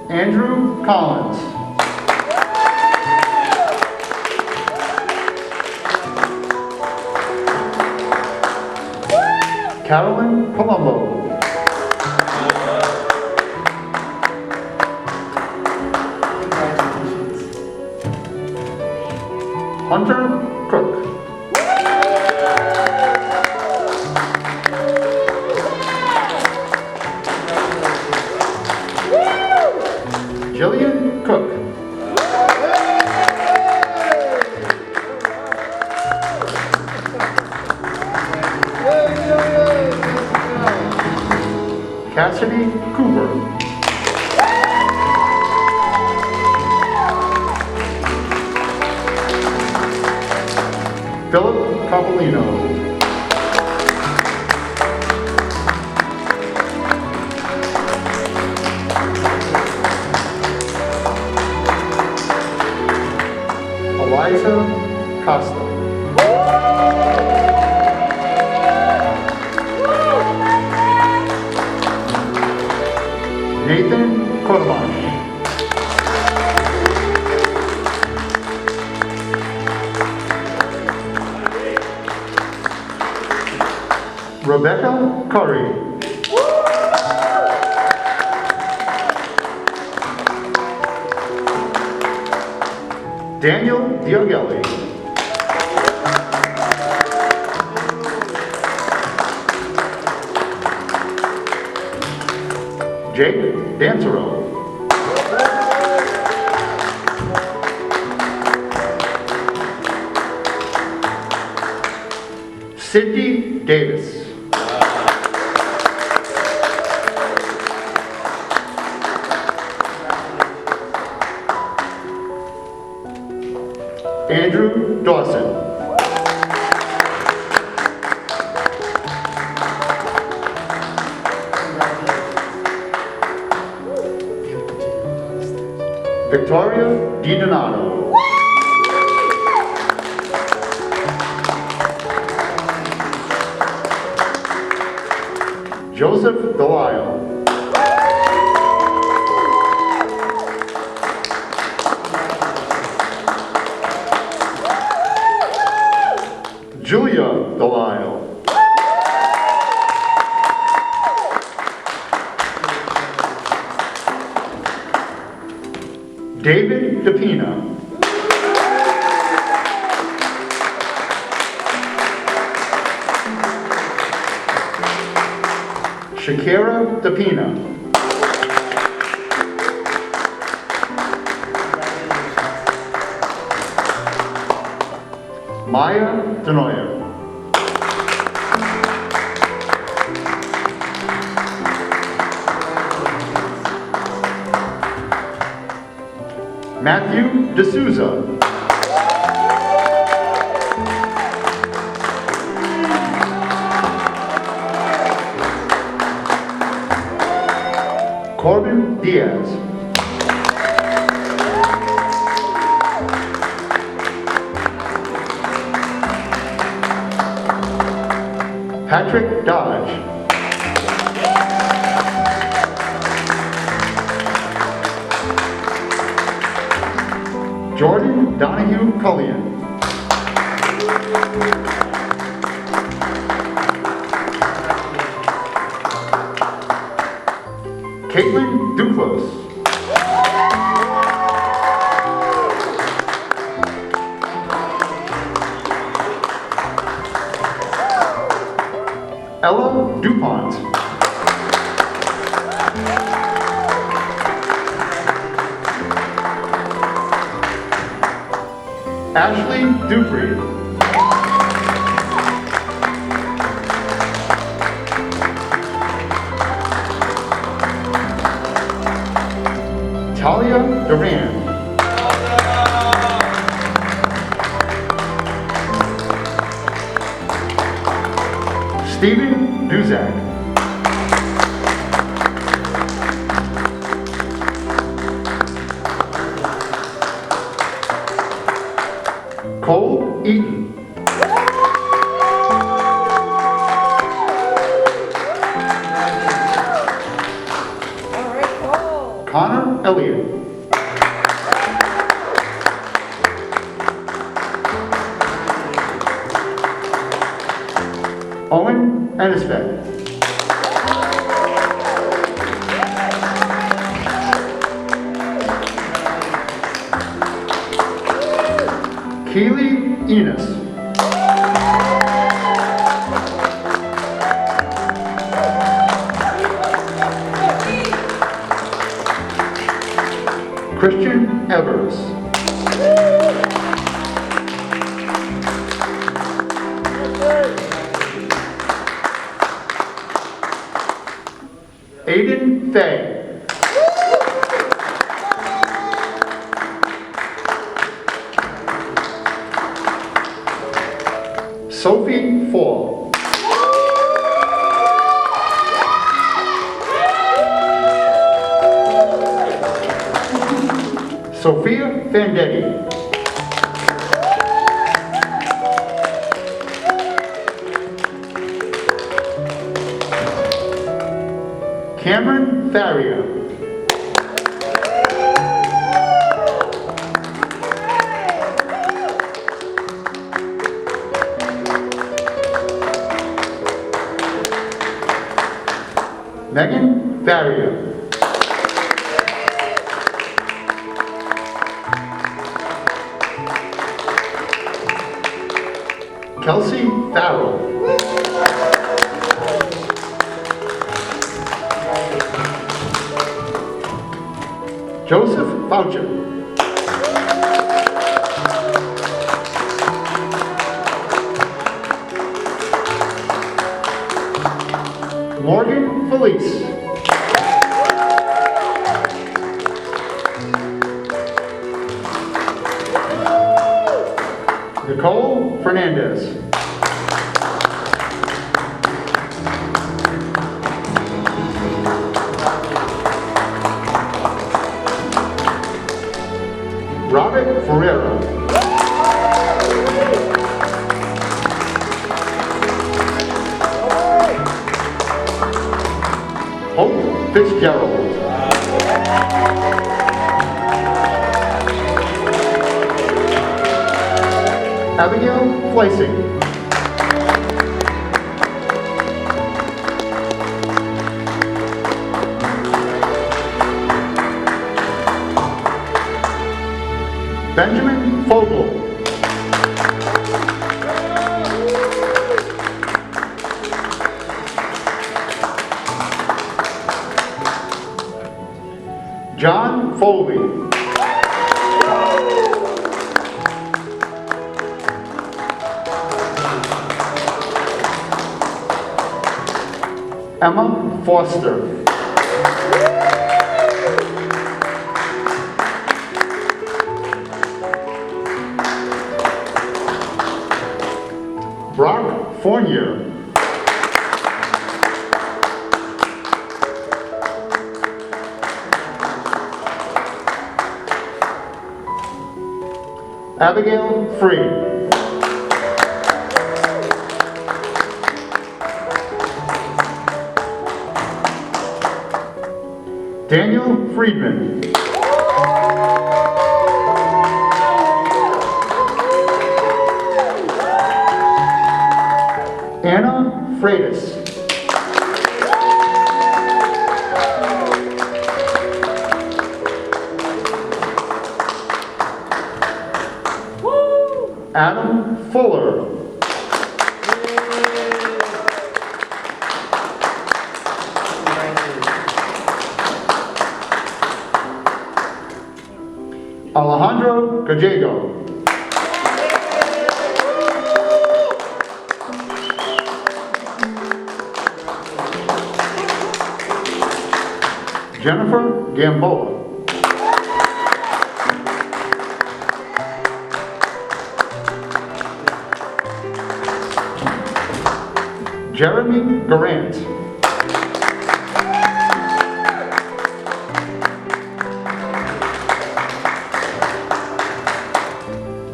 Andrew Collins. Carolyn Colombo. Hunter Cook. Jillian Cook. Cassidy Cooper. Philip Capolino. Eliza Costa. Nathan Cordovan. Rebecca Curry. Daniel Diogelli. Jake Dancero. Sydney Davis. Andrew Dawson. Victoria DiDonato. Joseph Delisle. Julia Delisle. David DePina. Shakira DePina. Maya Denoyer. Matthew D'Souza. Corbin Diaz. Patrick Dodge. Jordan Donahue Cullion. Caitlin Duclos. Ella DuPont. Ashley Dupree. Talia Duran. Stephen Duzak. Cole Eaton. Connor Elliott. Owen Ennisbeck. Keely Enos. Christian Evers. Fay. Sophie Fall. Sophia Vendetti. Cameron Faria. Megan Faria. Kelsey Farrell. Joseph Boucher. Morgan Felice. Nicole Fernandez. Robert Ferreira. Hope Fitzgerald. Abigail Fleissig. Benjamin Fogel. John Foley. Emma Foster. Brock Fournier. Abigail Free. Daniel Friedman. Anna Freitas. Adam Fuller. Alejandro Gallego. Jennifer Gamboa. Jeremy Garant.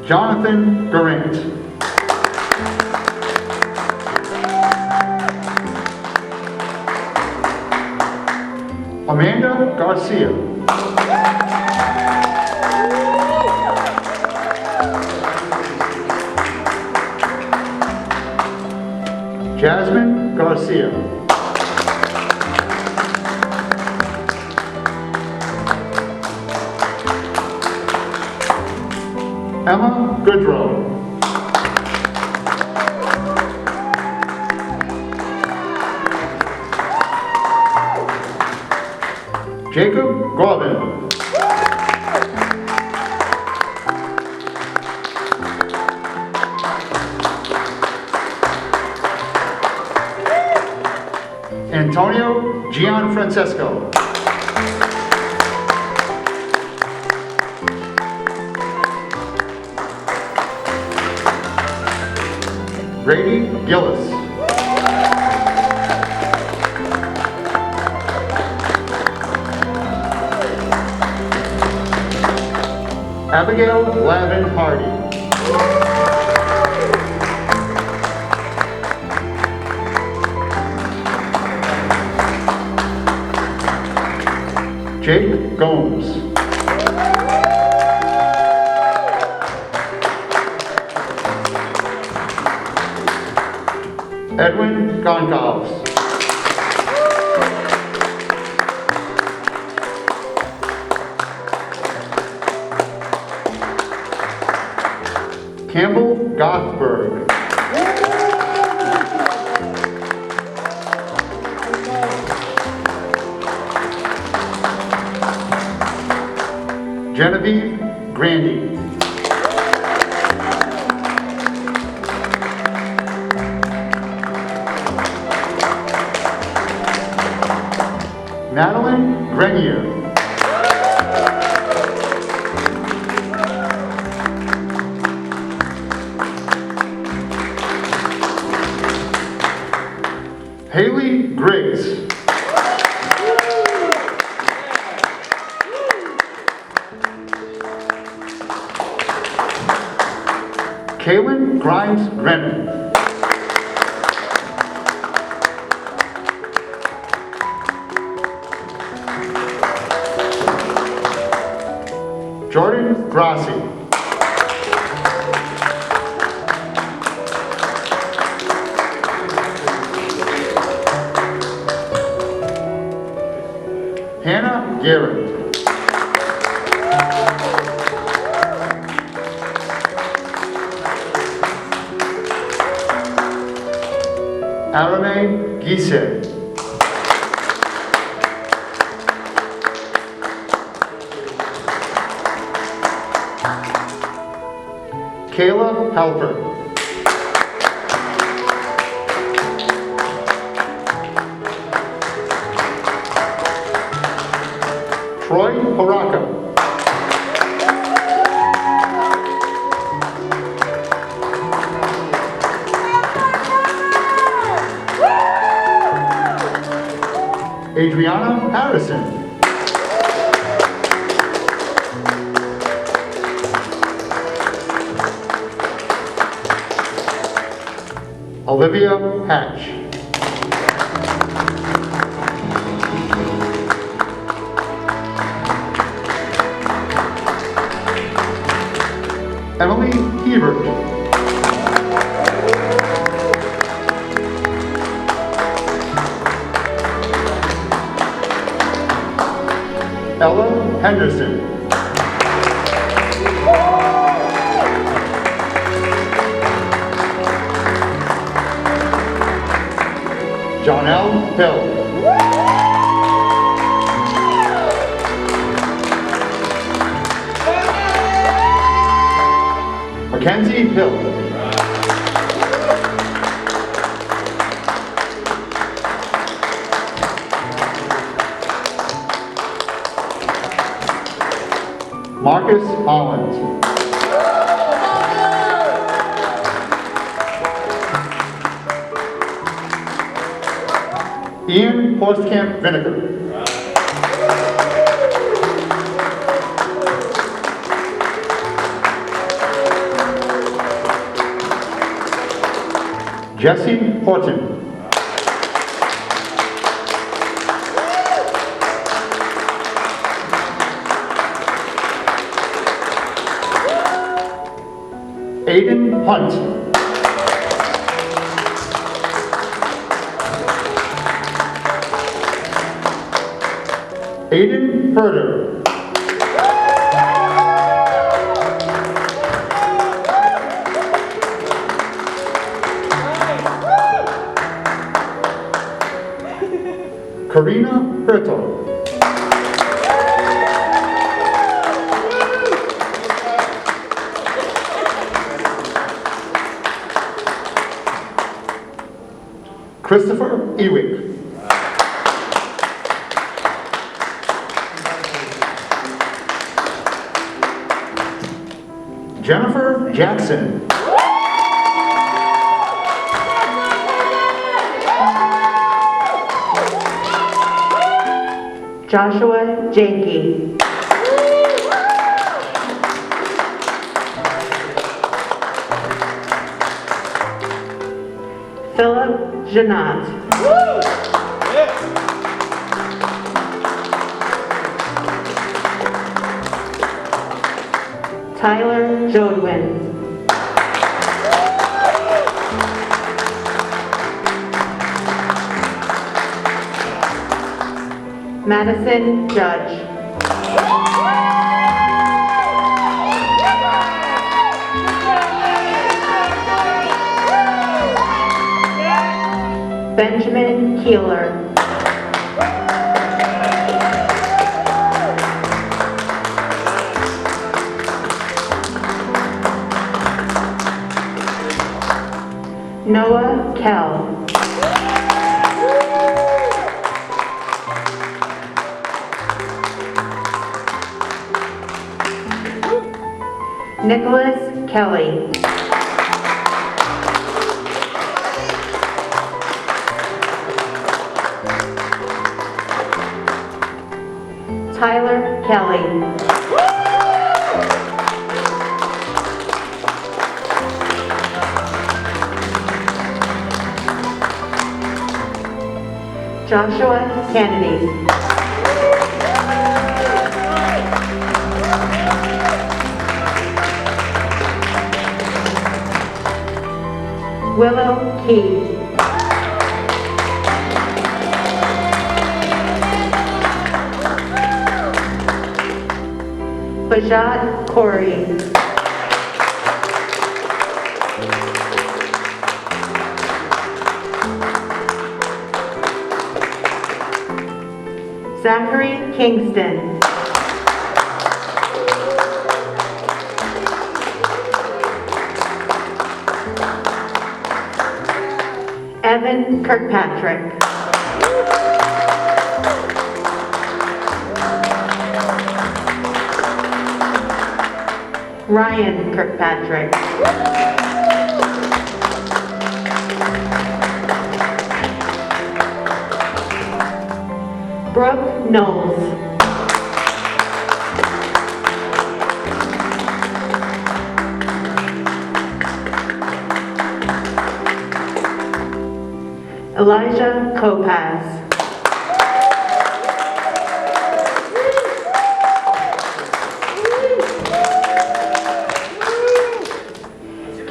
Jonathan Garant. Amanda Garcia. Jasmine Garcia. Emma Goodrow. Jacob Gorman. Antonio Gianfrancesco. Grady Gillis. Abigail Lavin Hardy. Jake Gomes. Edwin Goncalves. Campbell Gothberg. Genevieve Grandy. Madeline Grenier. Haley Griggs. Kaylin Grimes Grennan. Jordan Grassi. Hannah Garrett. Arame Gise. Kayla Halper. Troy Haraka. Adriana Harrison. Olivia Hatch. Emily Hebert. Ella Henderson. Jonelle Hill. Mackenzie Hill. Marcus Holland. Ian Horstkamp Vinegar. Jesse Horton. Aiden Hunt. Aiden Herder. Karina Hertel. Christopher Ewick. Jennifer Jackson. Joshua Janke. Philip Janot. Tyler Jodwin. Madison Judge. Benjamin Keeler. Noah Kell. Nicholas Kelly. Tyler Kelly. Joshua Kennedy. Willow Key. Bajat Corey. Zachary Kingston. Evan Kirkpatrick. Ryan Kirkpatrick. Brooke Knowles. Elijah Kopaz.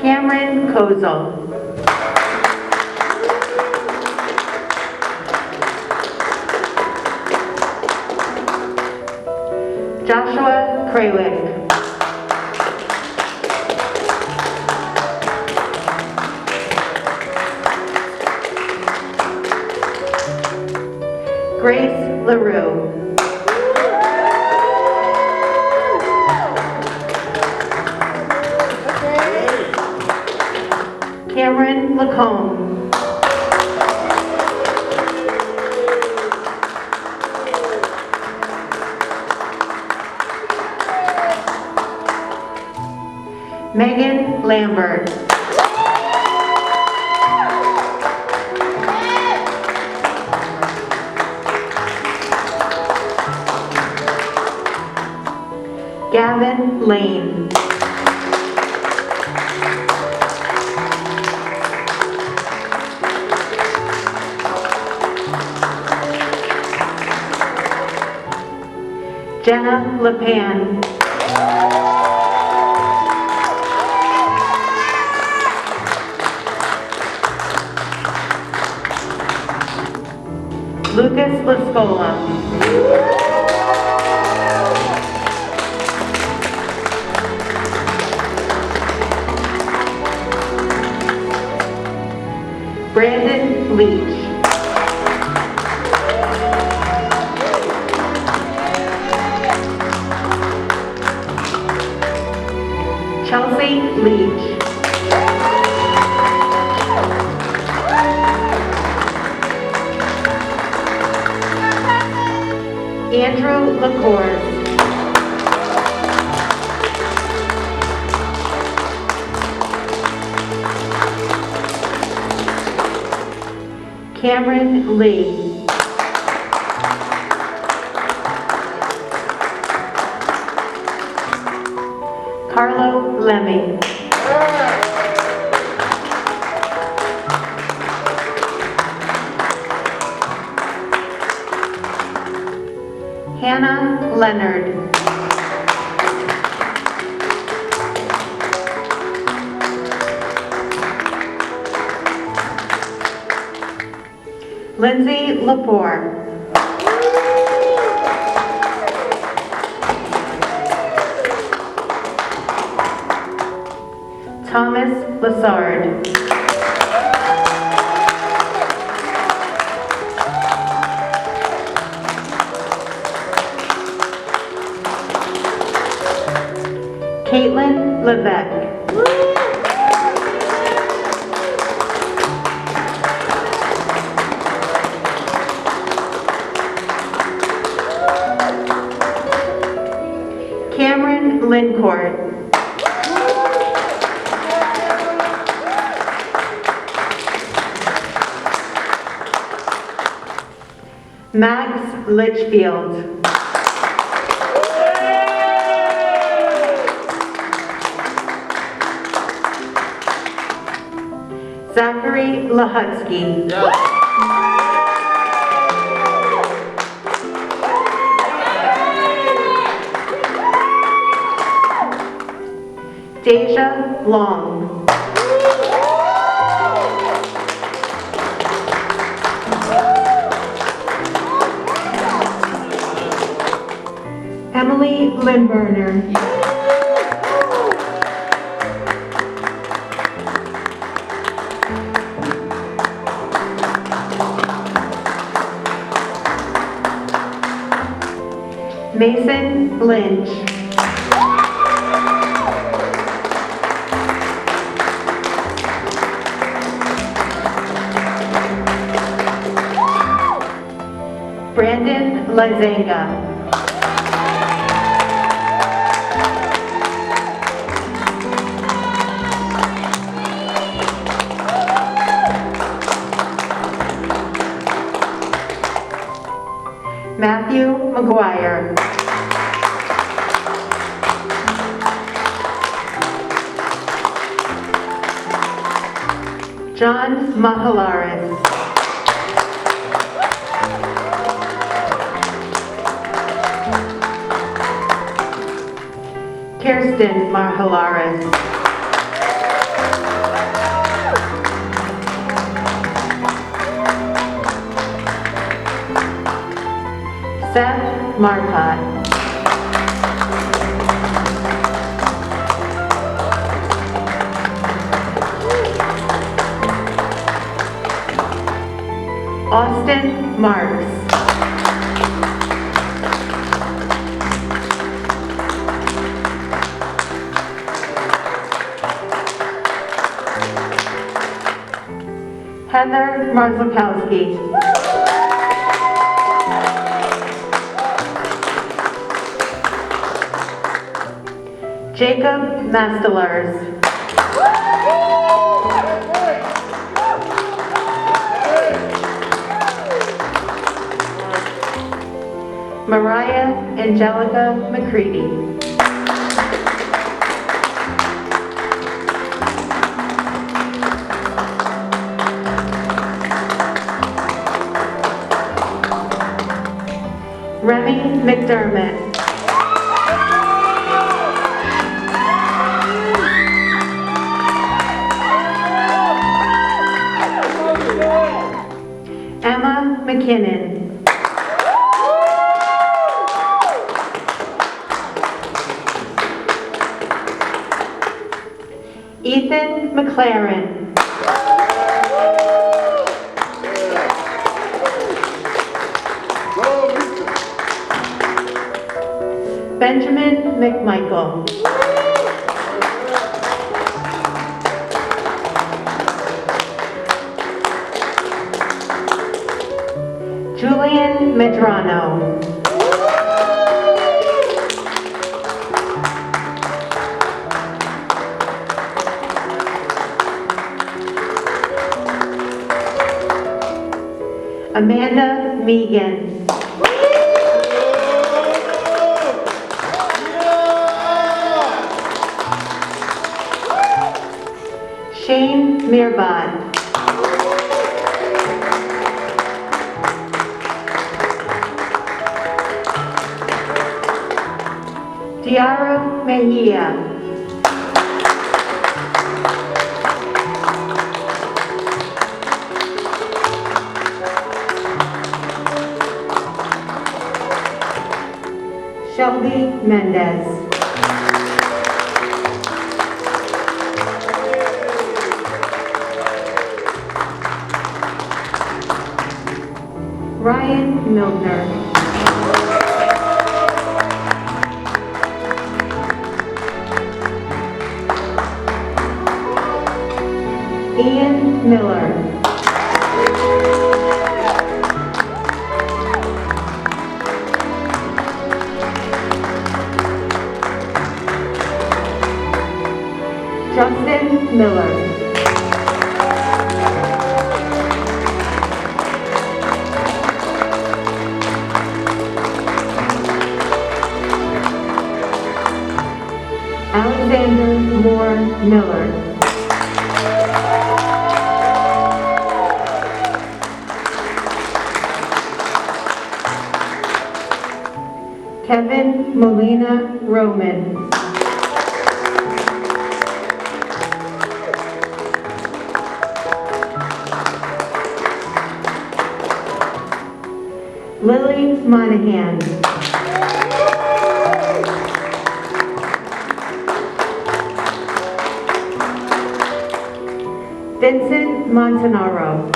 Cameron Kozel. Joshua Kraywick. Grace LaRue. Cameron Lacombe. Megan Lambert. Gavin Lane. Jenna LePan. Lucas Lascola. Brandon Leach. Chelsea Leach. Andrew LaCourse. Cameron Lee. Leonard. Lindsay Lepore. Thomas Lassard. Caitlin Levesque. Cameron Lincourt. Max Litchfield. Zachary Lahutsky. Deja Long. Emily Lindberner. Mason Lynch. Brandon Lazanga. Matthew McGuire. John Mahalaris. Kirsten Mahalaris. Seth Marcotte. Austin Marks. Heather Marzlikowski. Jacob Mastelars. Mariah Angelica McCready. Remy McDermott. Emma McKinnon. Ethan McLaren. Benjamin McMichael. Julian Medrano. Amanda Megan. Shane Mirbad. Diara Mejia. Shelby Mendez. Ryan Milner. Ian Miller. Justin Miller. Alexander Moore Miller. Kevin Molina Roman. Lily Monahan. Vincent Montanaro.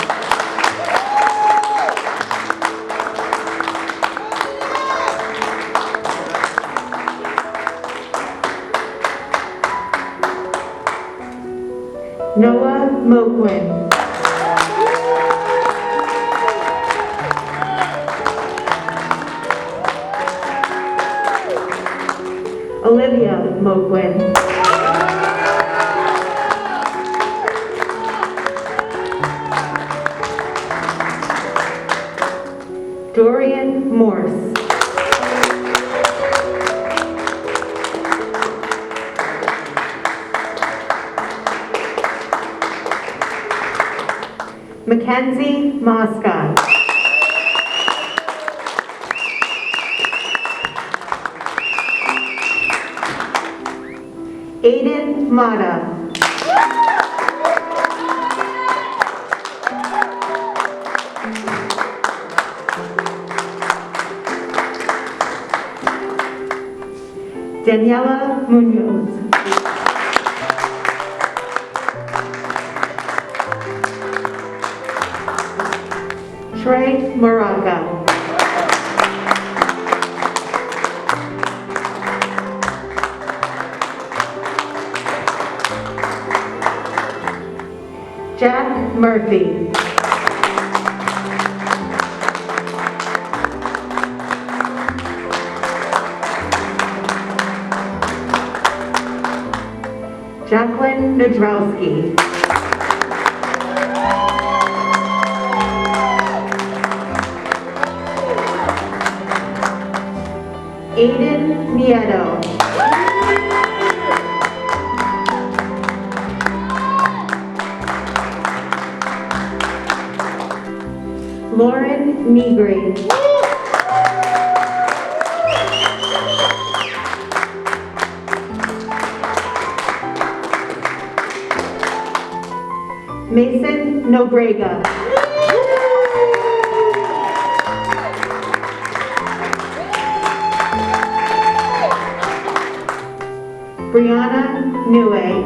Noah Moquin. Olivia Moquin. Dorian Morse. Mackenzie Moscott. Aiden Mata. Daniela Munoz. Trey Moraga. Jack Murphy. Jacqueline Nadrowski. Aiden Nieto. Lauren Negri. Mason Nobrega. Brianna Neway.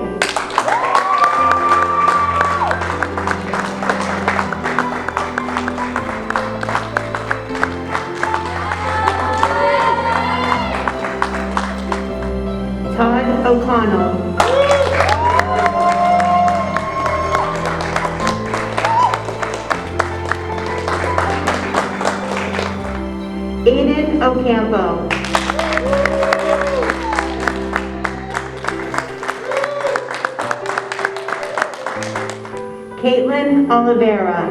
Todd O'Connell. Aiden Ocampo. Caitlin Oliveira.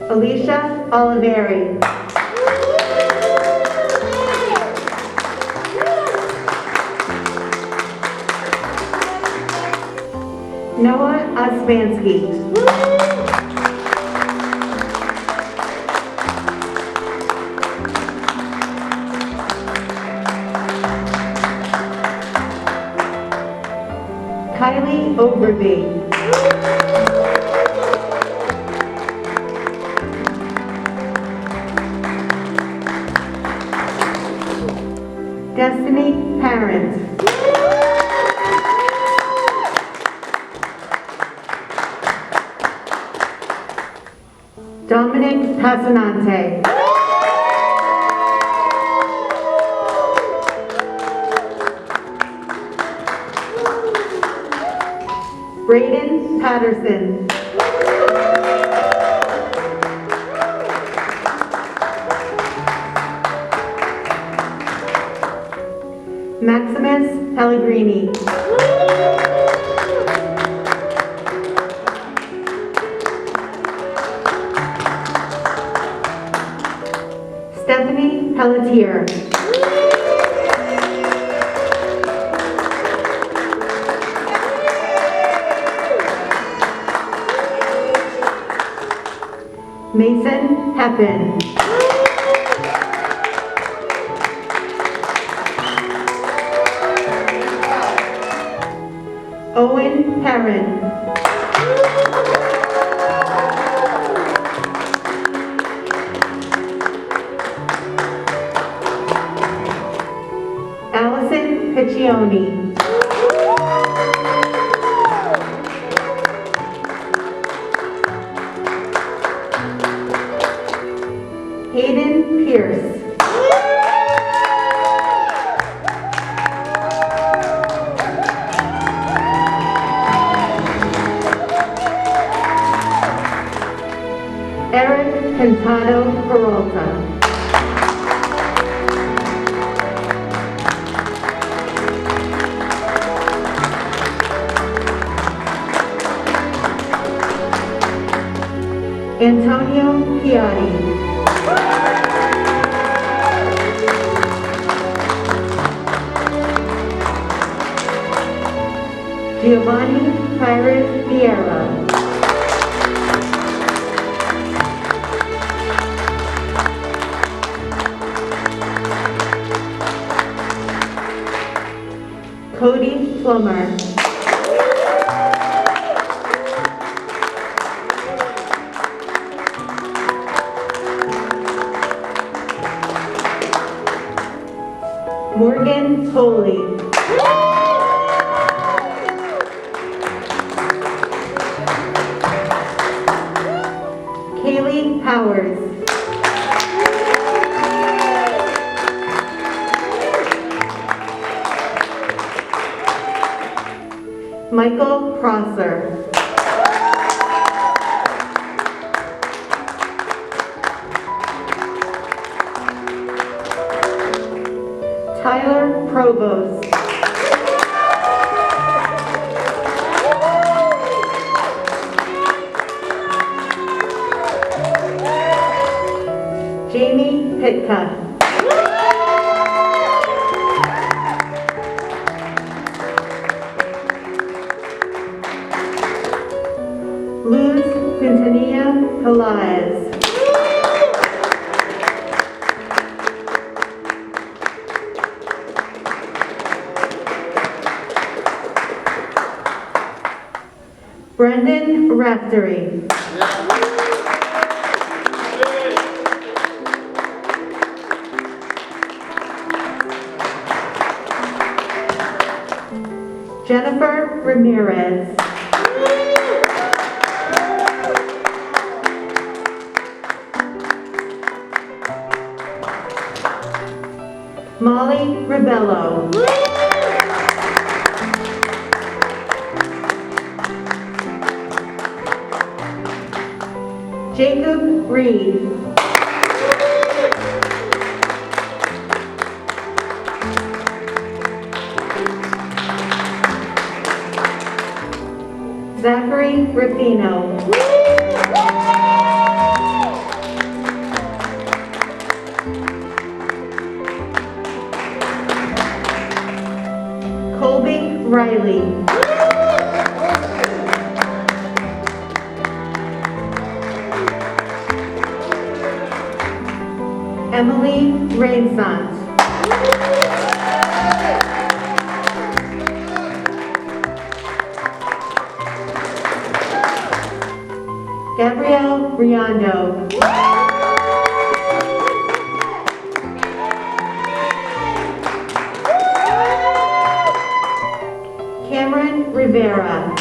Alicia Oliveri. Noah Osmansky. Kylie Overby. Destiny Parent. Dominic Passanante. Braden Patterson. Maximus Pellegrini. Stephanie Pelletier. Mason Heppen. Owen Perrin. Allison Piccioni. Hayden Pierce. Eric Pintado Peralta. Antonio Piatti. Giovanni Pires Vieira. Cody Plummer. Morgan Foley. Kaylee Powers. Michael Prosser. Tyler Provost. Jamie Pitka. Luz Quintanilla Pelaez. Brendan Raftery. Jennifer Ramirez. Molly Rebello. Jacob Reed. Zachary Ruffino. Colby Riley. Emily Rainsant. Riondo. Cameron Rivera.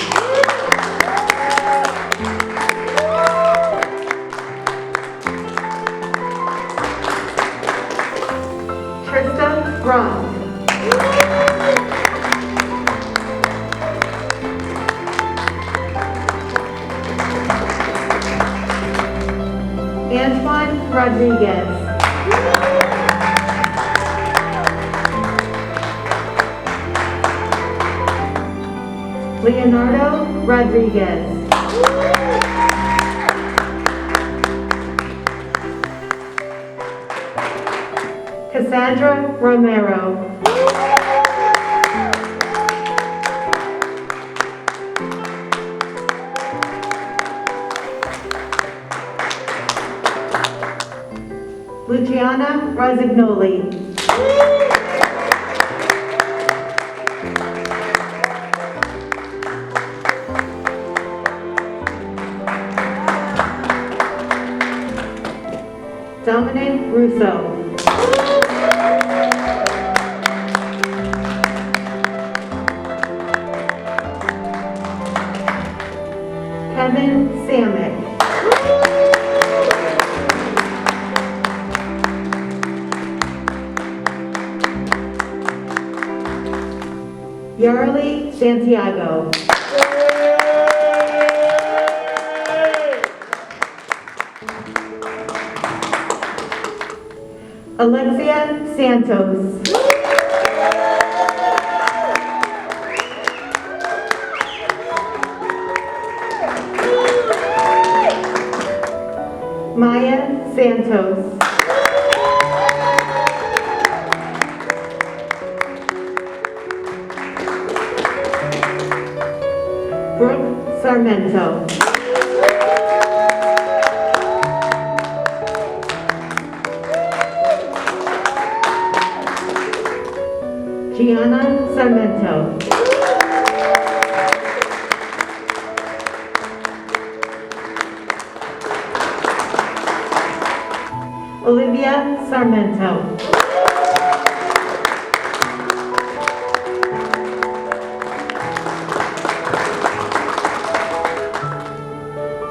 Trista Roth. Antoine Rodriguez. Leonardo Rodriguez. Cassandra Romero. Luciana Rosignoli. Dominic Russo. Kevin Samick. Yarly Santiago. Alexia Santos. Maya Santos. Brooke Sarmento. Gianna Sarmento. Olivia Sarmento.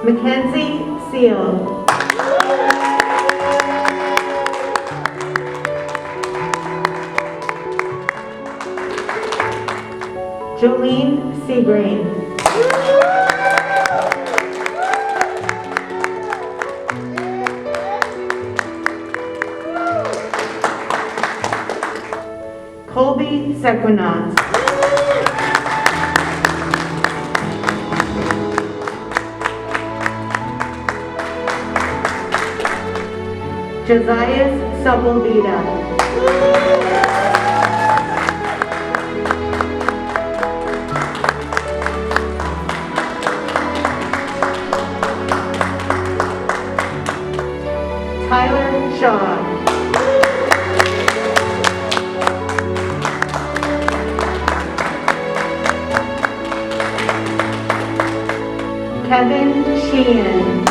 Mackenzie Seal. Jolene Seagrain. Colby Sequinot. Josiah Sepulveda. Tyler Shaw. Kevin Sheehan.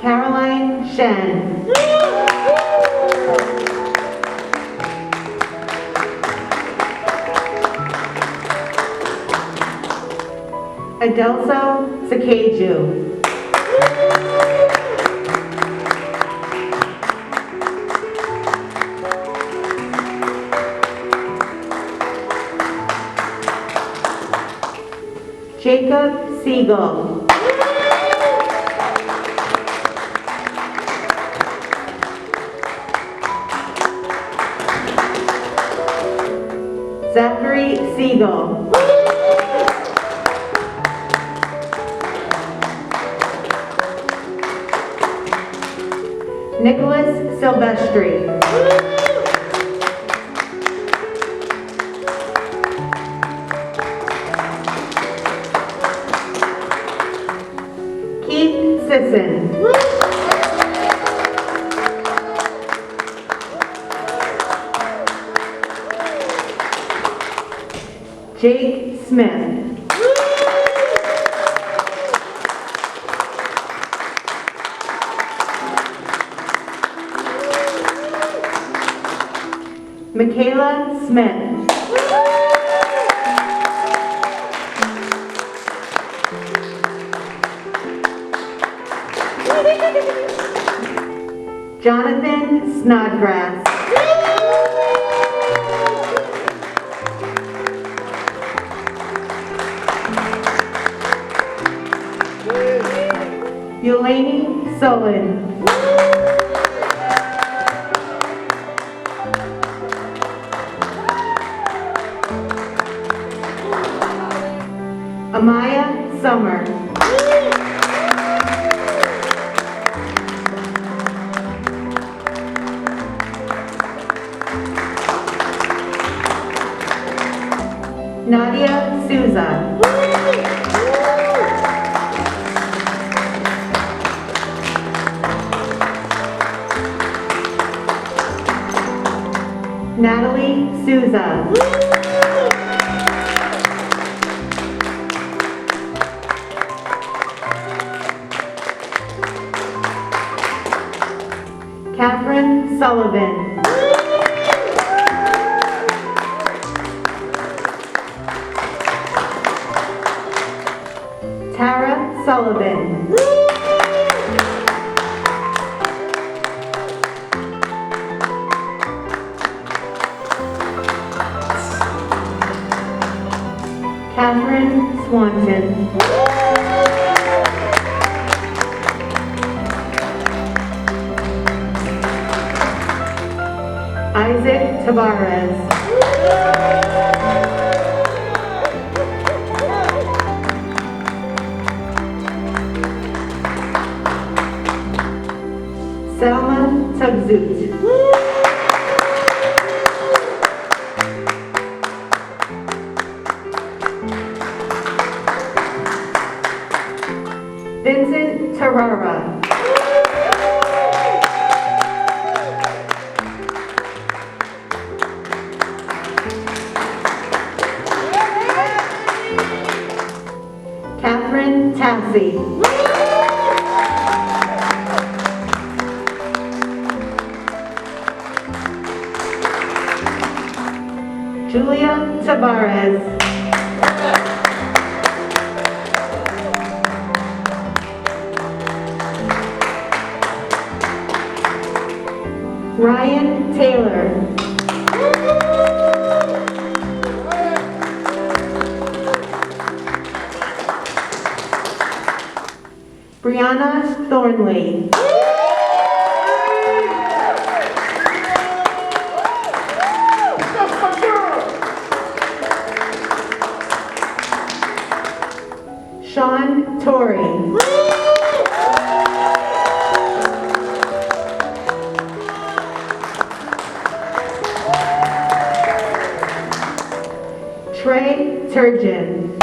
Caroline Shen. Adelso Sakeju. Jacob Siegel. Zachary Siegel. Nicholas Silvestri. Keith Sisson. Jake Smith. Michaela Smith. Jonathan Snodgrass. Yulani Sullen. Amaya Summer. Nadia Souza. Natalie Souza. Catherine Sullivan. Tara Sullivan. Catherine Swanton. Isaac Tavares. Selma Tugzoot. Vincent Tarara. Catherine Tassie. Julia Tavares. Ryan Taylor. Brianna Thornley. Sean Torrey. Trey Turgeon.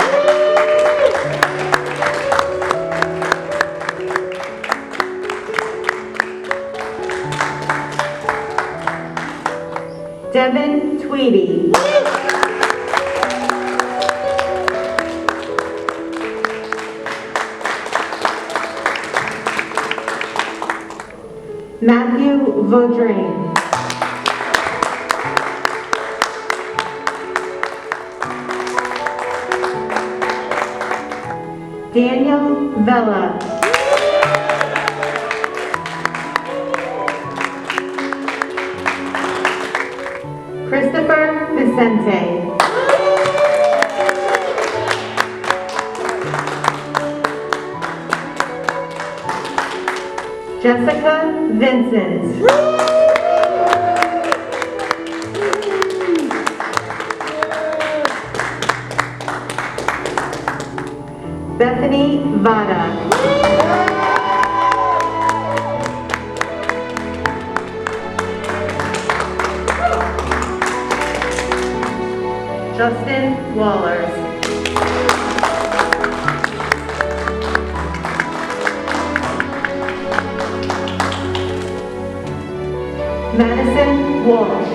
Devin Tweedy. Matthew Vaudrine. Daniel Vella. Christopher Vicente. Jessica Vincent. Bethany Vada. Justin Wallers. Madison Walsh.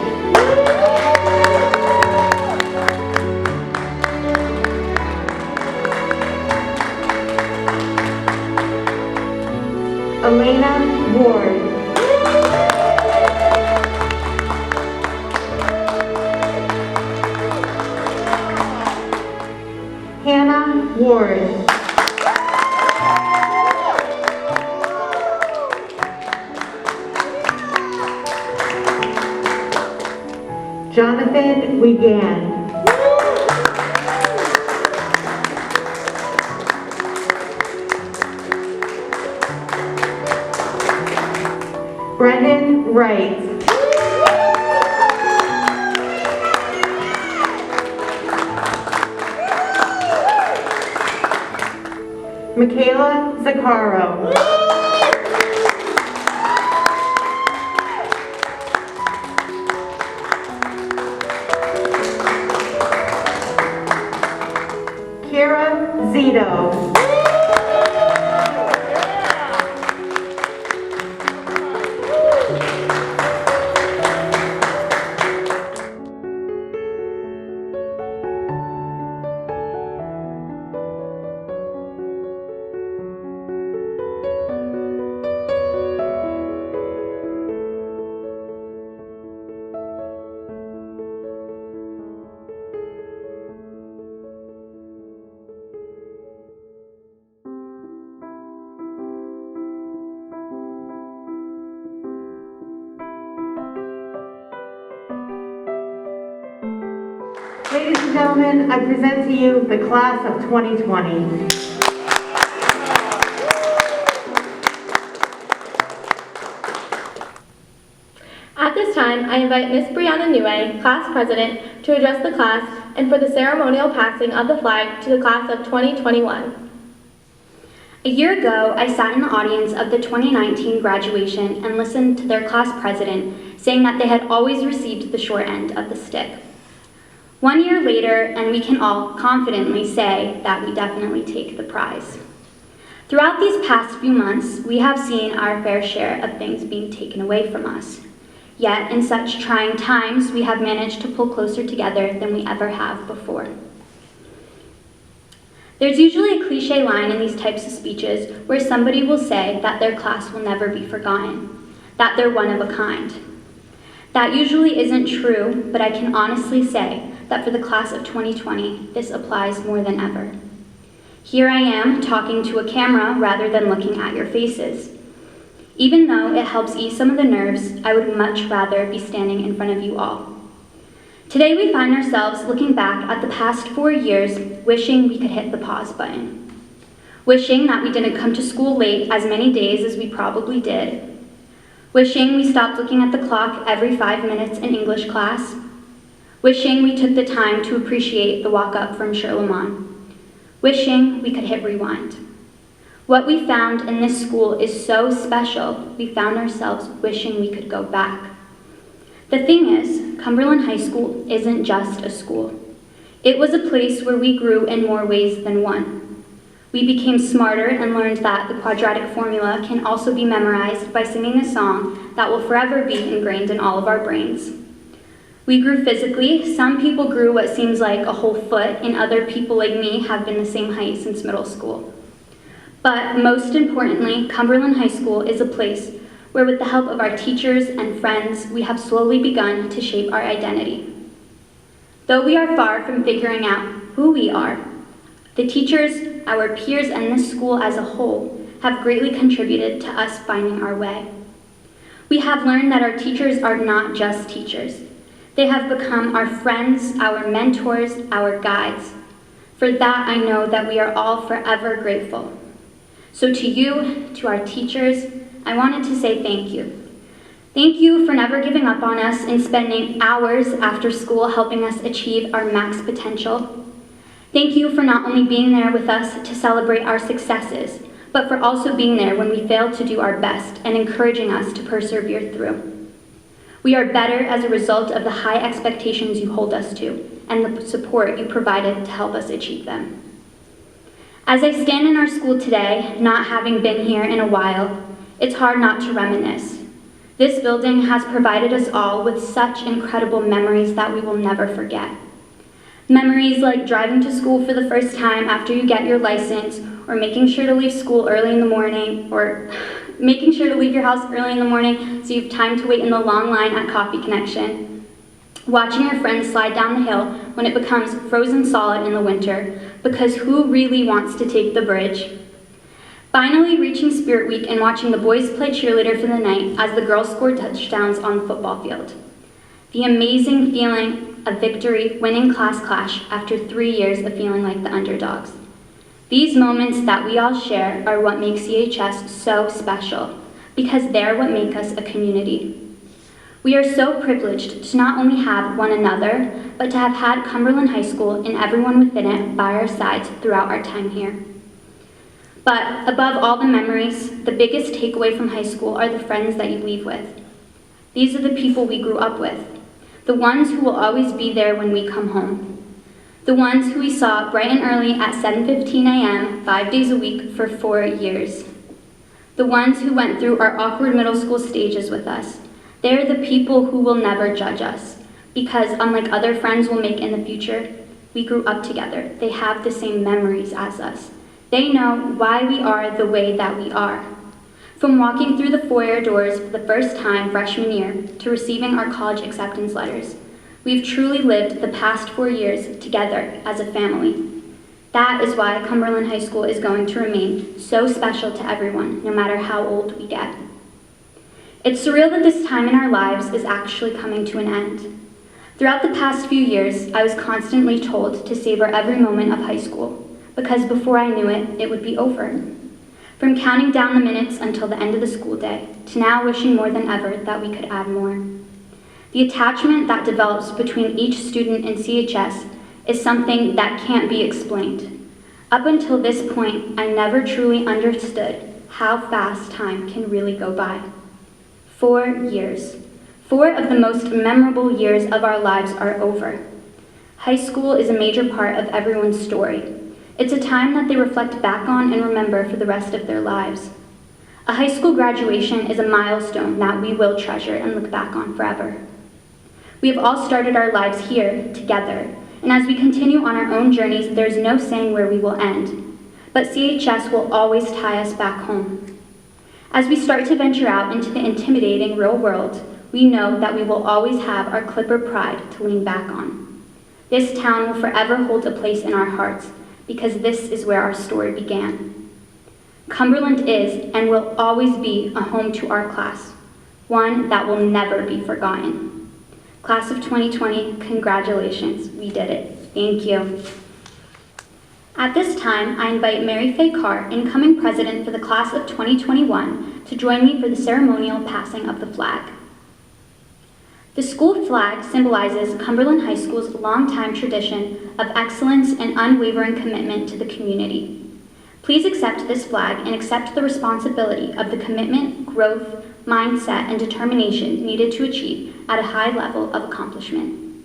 Elena Ward. Hannah Ward. Jonathan Wiegand. Brendan Wright. Michaela Zaccaro. Kira Zito. Ladies and gentlemen, I present to you the class of 2020. At this time, I invite Ms. Brianna Nue, class president, to address the class and for the ceremonial passing of the flag to the class of 2021. A year ago, I sat in the audience of the 2019 graduation and listened to their class president saying that they had always received the short end of the stick. 1 year later, and we can all confidently say that we definitely take the prize. Throughout these past few months, we have seen our fair share of things being taken away from us. Yet, in such trying times, we have managed to pull closer together than we ever have before. There's usually a cliche line in these types of speeches where somebody will say that their class will never be forgotten, that they're one of a kind. That usually isn't true, but I can honestly say that for the class of 2020, this applies more than ever. Here I am talking to a camera rather than looking at your faces. Even though it helps ease some of the nerves, I would much rather be standing in front of you all. Today we find ourselves looking back at the past 4 years, wishing we could hit the pause button. Wishing that we didn't come to school late as many days as we probably did. Wishing we stopped looking at the clock every 5 minutes in English class. Wishing we took the time to appreciate the walk up from Charlemont. Wishing we could hit rewind. What we found in this school is so special, we found ourselves wishing we could go back. The thing is, Cumberland High School isn't just a school. It was a place where we grew in more ways than one. We became smarter and learned that the quadratic formula can also be memorized by singing a song that will forever be ingrained in all of our brains. We grew physically. Some people grew what seems like a whole foot, and other people like me have been the same height since middle school. But most importantly, Cumberland High School is a place where with the help of our teachers and friends, we have slowly begun to shape our identity. Though we are far from figuring out who we are, the teachers, our peers, and this school as a whole have greatly contributed to us finding our way. We have learned that our teachers are not just teachers. They have become our friends, our mentors, our guides. For that, I know that we are all forever grateful. So to you, to our teachers, I wanted to say thank you. Thank you for never giving up on us and spending hours after school helping us achieve our max potential. Thank you for not only being there with us to celebrate our successes, but for also being there when we failed to do our best and encouraging us to persevere through. We are better as a result of the high expectations you hold us to and the support you provided to help us achieve them. As I stand in our school today, not having been here in a while, it's hard not to reminisce. This building has provided us all with such incredible memories that we will never forget. Memories like driving to school for the first time after you get your license, or making sure to leave school early in the morning, or making sure to leave your house early in the morning so you have time to wait in the long line at Coffee Connection, watching your friends slide down the hill when it becomes frozen solid in the winter, because who really wants to take the bridge? Finally reaching Spirit Week and watching the boys play cheerleader for the night as the girls score touchdowns on the football field. The amazing feeling of victory winning class clash after 3 years of feeling like the underdogs. These moments that we all share are what make CHS so special, because they're what make us a community. We are so privileged to not only have one another, but to have had Cumberland High School and everyone within it by our sides throughout our time here. But above all the memories, the biggest takeaway from high school are the friends that you leave with. These are the people we grew up with, the ones who will always be there when we come home. The ones who we saw bright and early at 7:15 a.m., 5 days a week for 4 years. The ones who went through our awkward middle school stages with us. They're the people who will never judge us, because unlike other friends we'll make in the future, we grew up together. They have the same memories as us. They know why we are the way that we are. From walking through the foyer doors for the first time freshman year to receiving our college acceptance letters, we've truly lived the past 4 years together as a family. That is why Cumberland High School is going to remain so special to everyone, no matter how old we get. It's surreal that this time in our lives is actually coming to an end. Throughout the past few years, I was constantly told to savor every moment of high school, because before I knew it, it would be over. From counting down the minutes until the end of the school day, to now wishing more than ever that we could add more. The attachment that develops between each student in CHS is something that can't be explained. Up until this point, I never truly understood how fast time can really go by. 4 years. 4 of the most memorable years of our lives are over. High school is a major part of everyone's story. It's a time that they reflect back on and remember for the rest of their lives. A high school graduation is a milestone that we will treasure and look back on forever. We have all started our lives here together, and as we continue on our own journeys, there's no saying where we will end. But CHS will always tie us back home. As we start to venture out into the intimidating real world, we know that we will always have our Clipper pride to lean back on. This town will forever hold a place in our hearts, because this is where our story began. Cumberland is and will always be a home to our class, one that will never be forgotten. Class of 2020, congratulations, we did it. Thank you. At this time, I invite Mary Faye Carr, incoming president for the class of 2021, to join me for the ceremonial passing of the flag. The school flag symbolizes Cumberland High School's longtime tradition of excellence and unwavering commitment to the community. Please accept this flag and accept the responsibility of the commitment, growth, mindset, and determination needed to achieve at a high level of accomplishment.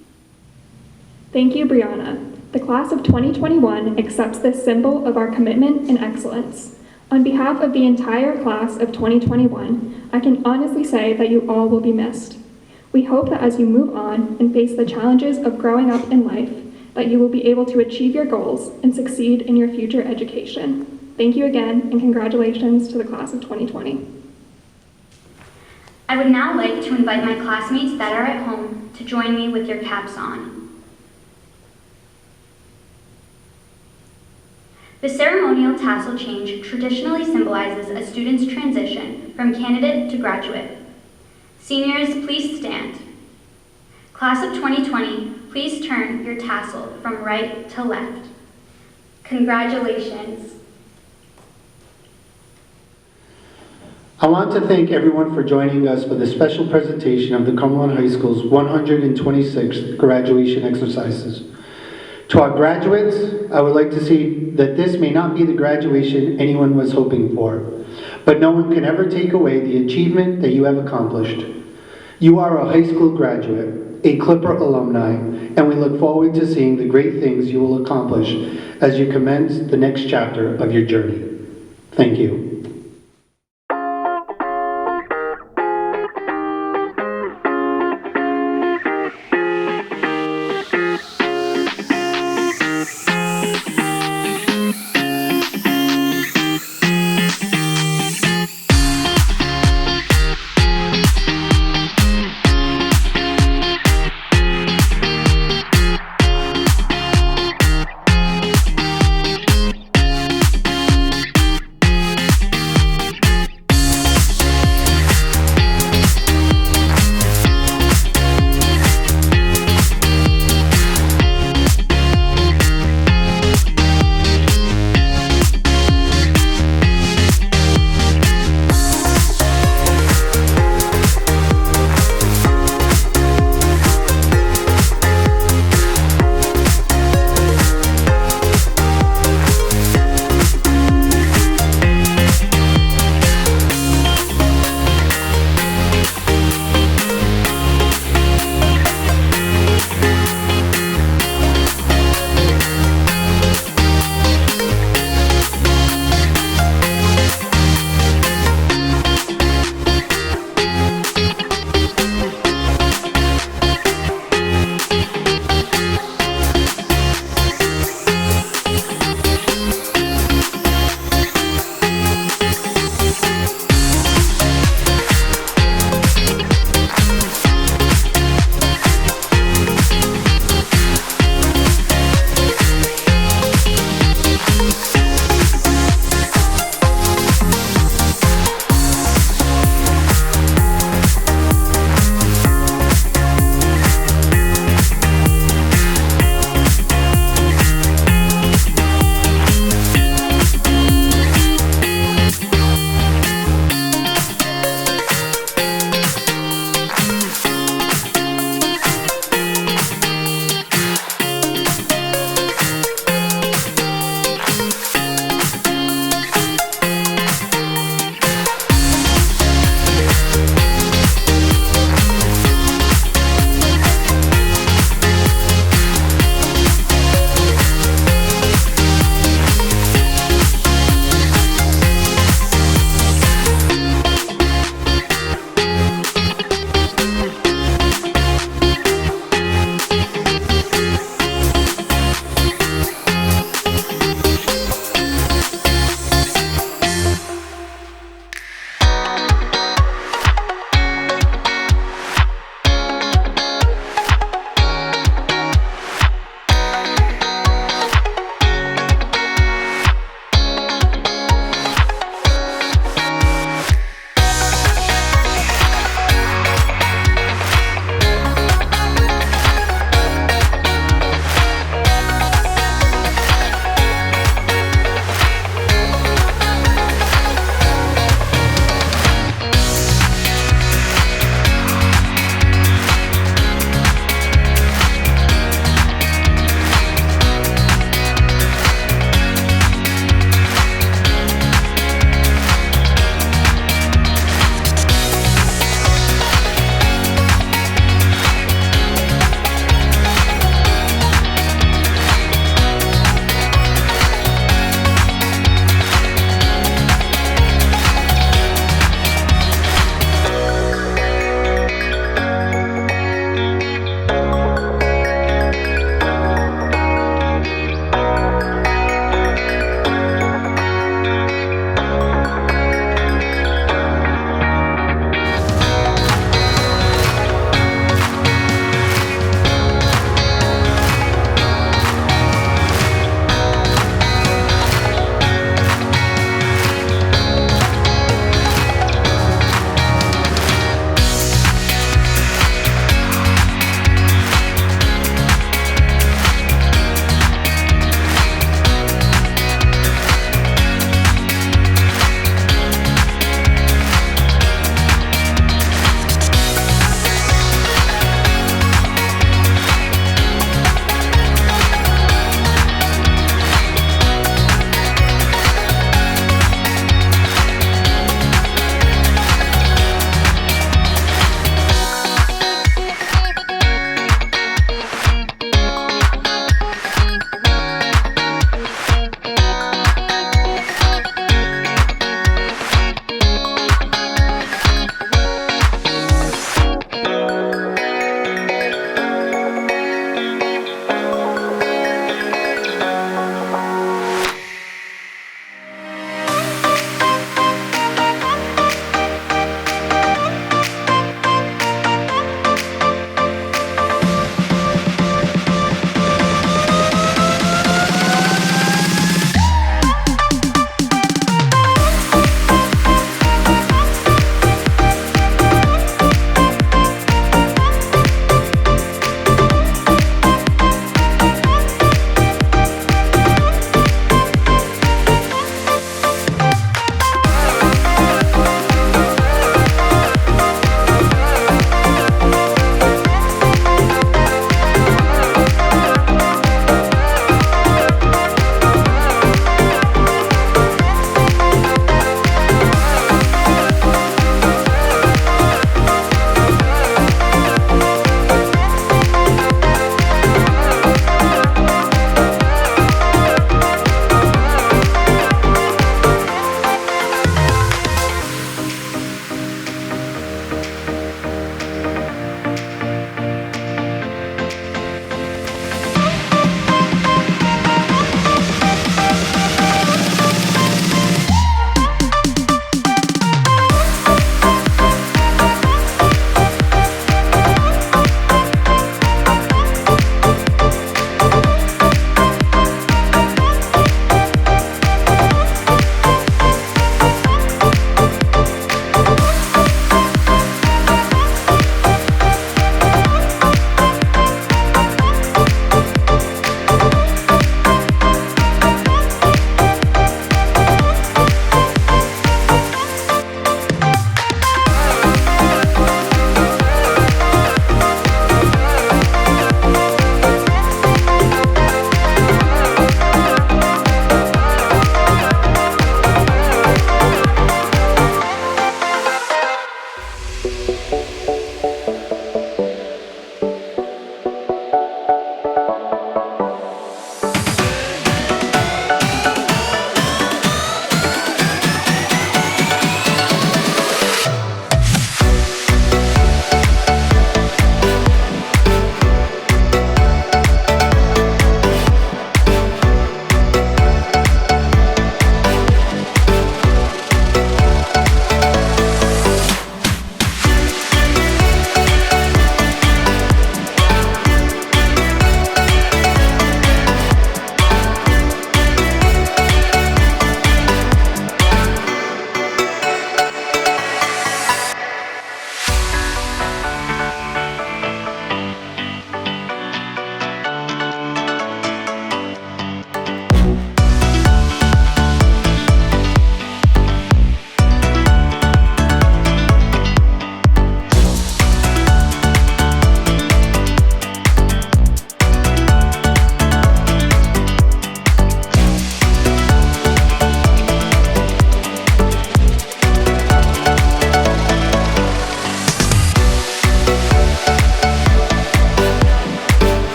Thank you, Brianna. The class of 2021 accepts this symbol of our commitment and excellence. On behalf of the entire class of 2021, I can honestly say that you all will be missed. We hope that as you move on and face the challenges of growing up in life, that you will be able to achieve your goals and succeed in your future education. Thank you again, and congratulations to the class of 2020. I would now like to invite my classmates that are at home to join me with your caps on. The ceremonial tassel change traditionally symbolizes a student's transition from candidate to graduate. Seniors, please stand. Class of 2020, please turn your tassel from right to left. Congratulations. I want to thank everyone for joining us for the special presentation of the Cumberland High School's 126th graduation exercises. To our graduates, I would like to say that this may not be the graduation anyone was hoping for, but no one can ever take away the achievement that you have accomplished. You are a high school graduate, a Clipper alumni, and we look forward to seeing the great things you will accomplish as you commence the next chapter of your journey. Thank you.